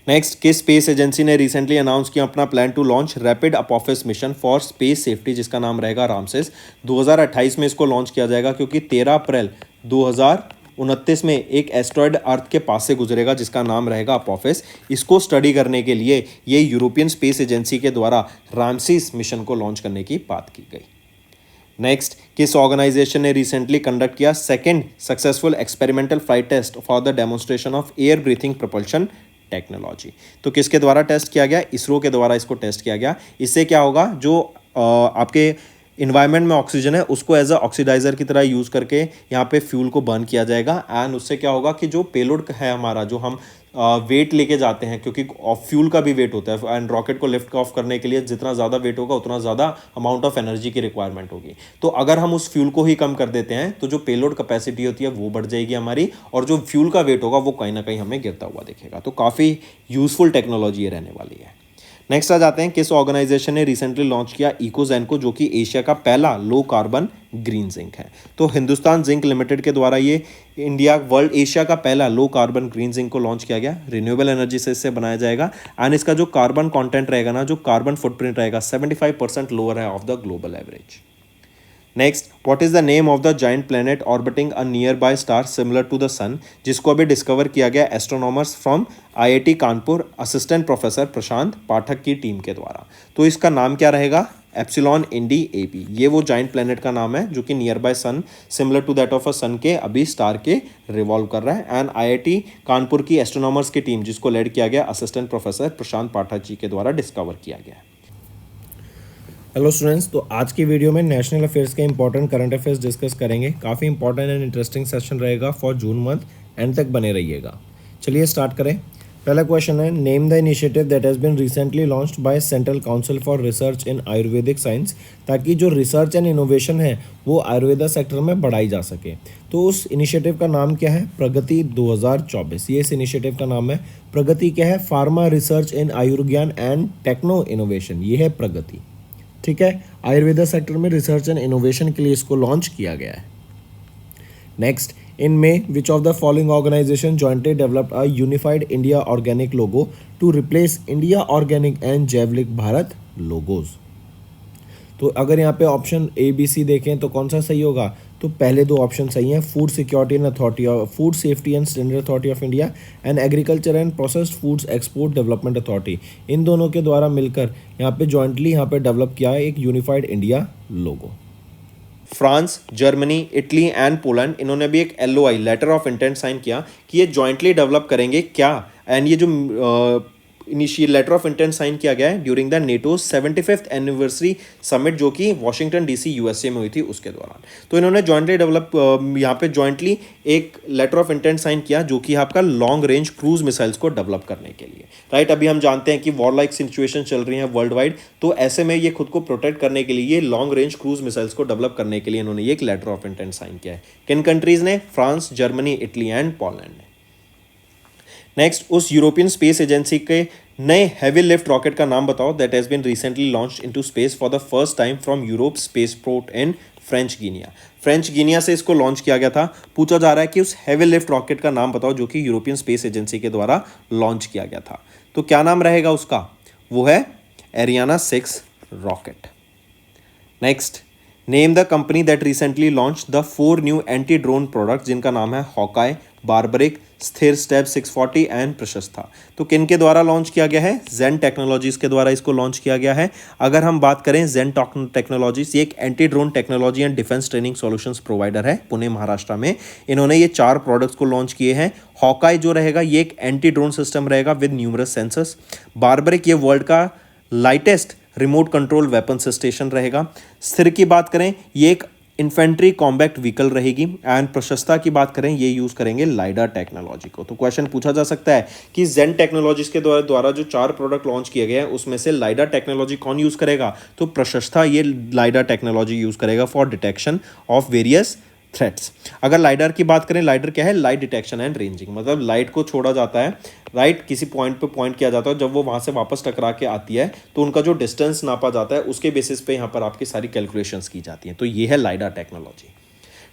Next, किस स्पेस एजेंसी ने रिसेंटली अनाउंस किया अपना plan to launch rapid Apophis mission for space safety, जिसका नाम रहेगा रामसेस? 2028 में इसको लॉन्च किया जाएगा क्योंकि 13 अप्रैल 2029 में एक एस्ट्रॉयड अर्थ के पास से गुजरेगा जिसका नाम रहेगा अपोफिस। इसको स्टडी करने के लिए ये यूरोपियन स्पेस एजेंसी के द्वारा रामसेस मिशन को लॉन्च करने की बात की गई। नेक्स्ट, किस ऑर्गेनाइजेशन ने रिसेंटली कंडक्ट किया second successful experimental flight test for the demonstration of air breathing propulsion technology? तो किसके द्वारा टेस्ट किया गया? इसरो के द्वारा इसको टेस्ट किया गया। इससे क्या होगा, जो आपके इन्वायरमेंट में ऑक्सीजन है उसको एज अ ऑक्सीडाइजर की तरह यूज़ करके यहाँ पे फ्यूल को बर्न किया जाएगा एंड उससे क्या होगा कि जो पेलोड है हमारा, जो हम वेट लेके जाते हैं, क्योंकि फ्यूल का भी वेट होता है एंड रॉकेट को लिफ्ट ऑफ करने के लिए जितना ज़्यादा वेट होगा उतना ज़्यादा अमाउंट ऑफ एनर्जी की रिक्वायरमेंट होगी। तो अगर हम उस फ्यूल को ही कम कर देते हैं तो जो पेलोड कैपेसिटी होती है वो बढ़ जाएगी हमारी, और जो फ्यूल का वेट होगा वो कहीं ना कहीं हमें गिरता हुआ दिखेगा। तो काफ़ी यूजफुल टेक्नोलॉजी ये रहने वाली है। नेक्स्ट आ जाते हैं, किस ऑर्गेनाइजेशन ने रिसेंटली लॉन्च किया इकोजैन को, जो कि एशिया का पहला लो कार्बन ग्रीन जिंक है। तो हिंदुस्तान जिंक लिमिटेड के द्वारा ये एशिया का पहला लो कार्बन ग्रीन जिंक को लॉन्च किया गया। रिन्यूएबल एनर्जी से इससे बनाया जाएगा एंड इसका जो कार्बन कंटेंट रहेगा ना, जो कार्बन फुटप्रिंट रहेगा 75% लोअर है of the global average. Next, what is the name of the giant planet orbiting a nearby star similar to the sun, जिसको अभी डिस्कवर किया गया astronomers from IIT Kanpur assistant professor Prashant Pathak की टीम के द्वारा। तो इसका नाम क्या रहेगा, एप्सिलॉन इंडी एपी। ये वो जाइंट प्लेनेट का नाम है जो कि nearby sun similar to that of a sun के अभी स्टार के रिवॉल्व कर रहा है एंड आईआईटी कानपुर की एस्ट्रोनॉमर्स की टीम जिसको लेड किया गया असिस्टेंट प्रोफेसर प्रशांत पाठक जी के द्वारा डिस्कवर किया गया है। हेलो स्टूडेंट्स, तो आज की वीडियो में नेशनल अफेयर्स के इंपॉर्टेंट करंट अफेयर्स डिस्कस करेंगे। काफ़ी इंपॉर्टेंट एंड इंटरेस्टिंग सेशन रहेगा फॉर जून मंथ, एंड तक बने रहिएगा। चलिए स्टार्ट करें। पहला क्वेश्चन है, name the initiative that has been recently launched by central council for research in Ayurvedic science, ताकि जो रिसर्च एंड इनोवेशन है वो आयुर्वेदा सेक्टर में बढ़ाई जा सके। तो उस इनिशिएटिव का नाम क्या है, प्रगति 2024। ये इस इनिशिएटिव का नाम है। प्रगति क्या है, फार्मा रिसर्च इन आयुर्विज्ञान एंड टेक्नो इनोवेशन, ये है प्रगति। ठीक है, आयुर्वेदा सेक्टर में रिसर्च एंड इनोवेशन के लिए इसको लॉन्च किया गया है। Next, in May which of the following organisation jointly developed a unified India organic logo to replace India organic and Jaivik Bharat logos. तो अगर यहाँ पे ऑप्शन ए बी सी देखें तो कौन सा सही होगा, तो पहले दो ऑप्शन सही हैं, food security and authority of food safety and standard authority of India and agriculture and processed foods export development authority. इन दोनों के द्वारा मिलकर यहाँ पे जॉइंटली यहाँ पे डेवलप किया है एक unified India logo. France, Germany, Italy and Poland, इन्होंने भी एक LOI letter of intent sign किया कि ये जॉइंटली डेवलप करेंगे क्या, एंड ये जो initial letter of intent sign किया गया है during the NATO 75th anniversary summit जो कि वॉशिंगटन DC USA में हुई थी उसके दौरान। तो इन्होंने जॉइंटली डेवलप यहाँ पे जॉइंटली एक लेटर ऑफ इंटेंट साइन किया जो कि आपका लॉन्ग रेंज क्रूज मिसाइल्स को डेवलप करने के लिए, राइट। अभी हम जानते हैं कि वॉर लाइक सिचुएशन चल रही है वर्ल्ड वाइड, तो ऐसे में ये खुद को प्रोटेक्ट करने के लिए, ये लॉन्ग रेंज क्रूज मिसाइल्स को डेवलप करने के लिए इन्होंने ये एक लेटर ऑफ इंटेंट साइन किया है। किन कंट्रीज ने, France, Germany, Italy and Poland ने। नेक्स्ट, उस यूरोपियन स्पेस एजेंसी के नए हैवी लिफ्ट रॉकेट का नाम बताओ that has been recently launched into space for the first time from Europe spaceport in French Guiana. French Guiana से इसको लॉन्च किया गया था। पूछा जा रहा है कि उस हैवी लिफ्ट रॉकेट का नाम बताओ जो कि यूरोपियन स्पेस एजेंसी के द्वारा लॉन्च किया गया था। तो क्या नाम रहेगा उसका, वो है Ariana 6 rocket. Next, name the company that recently launch the 4 new anti drone product जिनका नाम है हॉकाई, बारबरिक, स्थिर स्टेप 640 एंड प्रशस्ता। तो किन के द्वारा लॉन्च किया गया है, जेन टेक्नोलॉजीज के द्वारा इसको लॉन्च किया गया है। अगर हम बात करें जेन टेक्नोलॉजीज, ये एक anti drone technology and defence training solutions provider है पुणे महाराष्ट्र में। इन्होंने ये 4 प्रोडक्ट्स को लॉन्च किए हैं। हॉकाई जो रहेगा ये एक एंटी ड्रोन सिस्टम रहेगा विद न्यूमरस सेंसर्स। बारबरिक ये वर्ल्ड का lightest remote control weapon station रहेगा। स्थिर की बात करें ये एक इन्फेंट्री कॉम्बैक्ट व्हीकल रहेगी एंड प्रशस्ता की बात करें ये यूज करेंगे लाइडा टेक्नोलॉजी को। तो क्वेश्चन पूछा जा सकता है कि जेन टेक्नोलॉजीज के द्वारा जो 4 प्रोडक्ट लॉन्च किए गए हैं उसमें से लाइडा टेक्नोलॉजी कौन यूज करेगा, तो प्रशस्ता ये लाइडा टेक्नोलॉजी यूज करेगा for detection of various threats. अगर लाइडर की बात करें, लाइडर क्या है, लाइट डिटेक्शन एंड रेंजिंग, मतलब लाइट को छोड़ा जाता है, राइट, किसी पॉइंट पे पॉइंट किया जाता है, जब वो वहां से वापस टकरा के आती है तो उनका जो डिस्टेंस नापा जाता है उसके बेसिस पे यहाँ पर आपकी सारी कैलकुलेशंस की जाती हैं। तो ये है लाइडा टेक्नोलॉजी।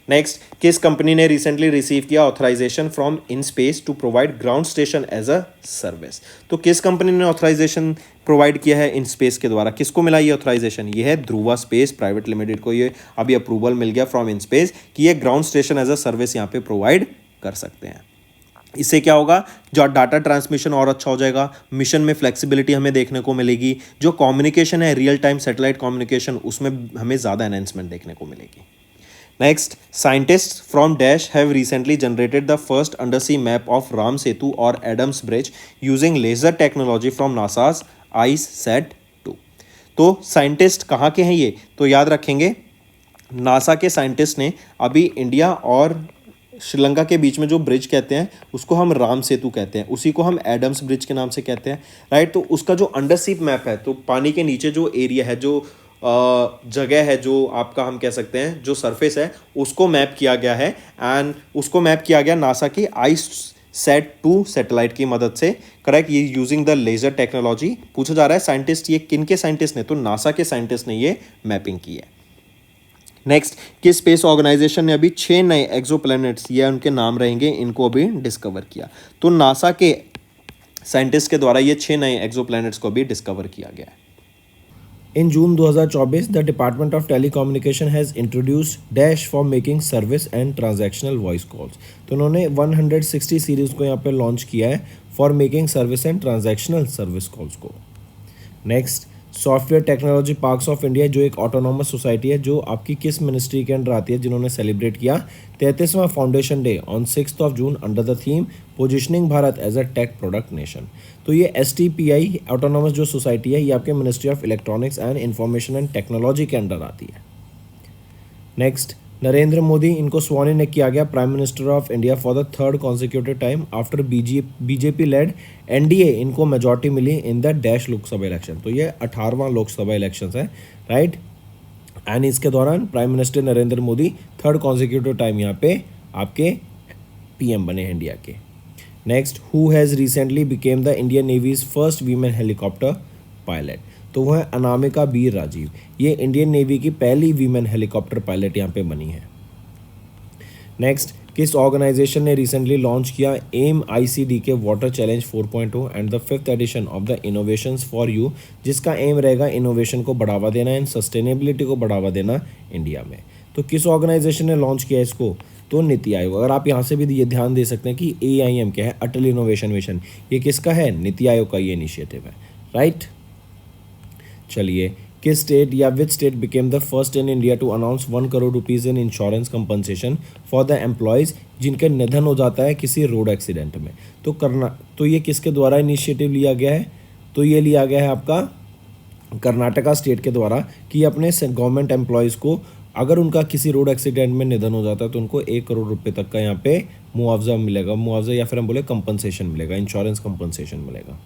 नेक्स्ट, किस कंपनी ने रिसेंटली रिसीव किया authorisation from in space to provide ground station as a service. तो किस कंपनी ने ऑथराइजेशन प्रोवाइड किया है इन स्पेस के द्वारा, किसको मिला ये ऑथराइजेशन, ये है ध्रुवा स्पेस प्राइवेट लिमिटेड को ये अभी अप्रूवल मिल गया फ्रॉम इन स्पेस कि ये ground station as a service यहाँ पे प्रोवाइड कर सकते हैं। इससे क्या होगा, जो डाटा ट्रांसमिशन और अच्छा हो जाएगा, मिशन में फ्लेक्सिबिलिटी हमें देखने को मिलेगी, जो कम्युनिकेशन है रियल टाइम सैटेलाइट कम्युनिकेशन उसमें हमें ज़्यादा एनहेंसमेंट देखने को मिलेगी। Next, scientists from Dash have recently generated the first undersea map of Ram Setu or Adams Bridge using laser technology from NASA's ICESat-2. तो साइंटिस्ट कहाँ के हैं ये, तो याद रखेंगे नासा के साइंटिस्ट ने अभी इंडिया और श्रीलंका के बीच में जो ब्रिज कहते हैं उसको हम राम सेतु कहते हैं, उसी को हम एडम्स ब्रिज के नाम से कहते हैं, राइट। तो उसका जो अंडर सी मैप है, तो पानी के नीचे जो एरिया है, जो जगह है, जो आपका हम कह सकते हैं जो सरफेस है, उसको मैप किया गया है। एंड उसको मैप किया गया नासा की ICESat-2 सैटेलाइट की मदद से, करेक्ट। ये यूजिंग द लेजर टेक्नोलॉजी। पूछा जा रहा है साइंटिस्ट ये किन के साइंटिस्ट ने, तो नासा के साइंटिस्ट ने ये मैपिंग की है। नेक्स्ट, किस स्पेस ऑर्गेनाइजेशन ने अभी 6 नए एक्सोप्लैनेट्स, ये उनके नाम रहेंगे, इनको अभी डिस्कवर किया। तो नासा के साइंटिस्ट के द्वारा ये 6 नए एक्सोप्लैनेट्स को भी डिस्कवर किया गया है। In June 2024, the Department of Telecommunication has introduced Dash for making service and transactional voice calls. तो उन्होंने 160 सीरीज को यहाँ पे लॉन्च किया है for making service and transactional service calls को। Next, software technology parks of India जो एक ऑटोनॉमस सोसाइटी है जो आपकी किस मिनिस्ट्री के अंडर आती है, जिन्होंने सेलिब्रेट किया 33वां foundation day on 6 June under the theme positioning Bharat as a tech product nation. तो ये STPI ऑटोनॉमस जो सोसाइटी है ये आपके ministry of electronics and information and technology के अंडर आती है। नेक्स्ट, नरेंद्र मोदी इनको स्वान इन किया गया prime minister of India for the 3rd consecutive time after BJP led NDA इनको मेजॉरिटी मिली in the dash Lok Sabha election. तो ये 18वां लोकसभा इलेक्शन है, राइट। एंड इसके दौरान prime minister Narendra Modi 3rd consecutive time यहाँ पे आपके PM बने हैं इंडिया के। Next, who has recently became the Indian navy's first women helicopter pilot. तो वह है अनामिका बीर राजीव, ये इंडियन नेवी की पहली वीमेन हेलीकॉप्टर पायलट यहाँ पे बनी है। नेक्स्ट, किस ऑर्गेनाइजेशन ने रिसेंटली लॉन्च किया एम ICD के water challenge 4.0 and the 5th edition of the innovations for you, जिसका एम रहेगा इनोवेशन को बढ़ावा देना एंड सस्टेनेबिलिटी को बढ़ावा देना इंडिया में। तो किस ऑर्गेनाइजेशन ने लॉन्च किया इसको, तो नीति आयोग। अगर आप यहाँ से भी ये ध्यान दे सकते हैं कि AIM क्या है, अटल इनोवेशन मिशन, ये किसका है, नीति आयोग का ये इनिशिएटिव है, राइट। चलिए, किस स्टेट या which state became the first in India to announce 1 crore rupees in insurance compensation for the employees जिनका निधन हो जाता है किसी रोड एक्सीडेंट में। तो ये किसके द्वारा इनिशिएटिव लिया गया है, तो ये लिया गया है आपका कर्नाटका स्टेट के द्वारा कि अपने गवर्नमेंट एम्प्लॉयज़ को अगर उनका किसी रोड एक्सीडेंट में निधन हो जाता है तो उनको 1 करोड़ रुपये तक का यहाँ पे मुआवजा मिलेगा, मुआवजा या फिर हम बोले कंपनसेशन मिलेगा, इंश्योरेंस कंपनसेशन मिलेगा।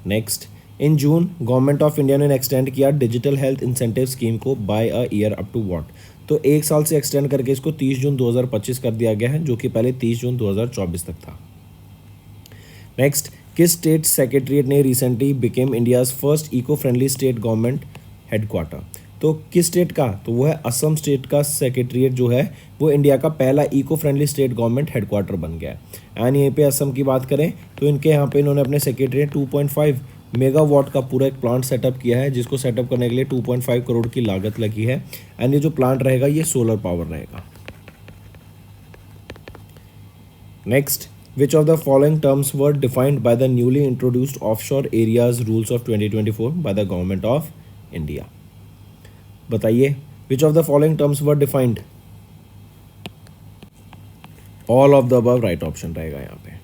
Next, in June government of India ने एक्सटेंड किया डिजिटल हेल्थ इंसेंटिव स्कीम को by a year up to what. तो 1 साल से एक्सटेंड करके इसको 30 जून 2025 कर दिया गया है, जो कि पहले 30 जून 2024 तक था। नेक्स्ट, किस स्टेट सेक्रेटरीट ने recently became India's first eco friendly state government headquarter. तो किस स्टेट का, तो वो है असम स्टेट का सेक्रेटरीट जो है वो इंडिया का पहला eco friendly state government headquarter बन गया है। एंड यहीं पे असम की बात करें तो इनके यहाँ पे इन्होंने अपने सेक्रेटरीट 2.5 मेगावाट का पूरा एक प्लांट सेटअप किया है, जिसको सेटअप करने के लिए 2.5 करोड़ की लागत लगी है। एंड ये जो प्लांट रहेगा ये सोलर पावर रहेगा। Next, which of the following terms were defined by the newly introduced offshore areas rules of 2024 by the government of India. बताइए, which of the following terms were defined, all of the above right option रहेगा यहाँ पे।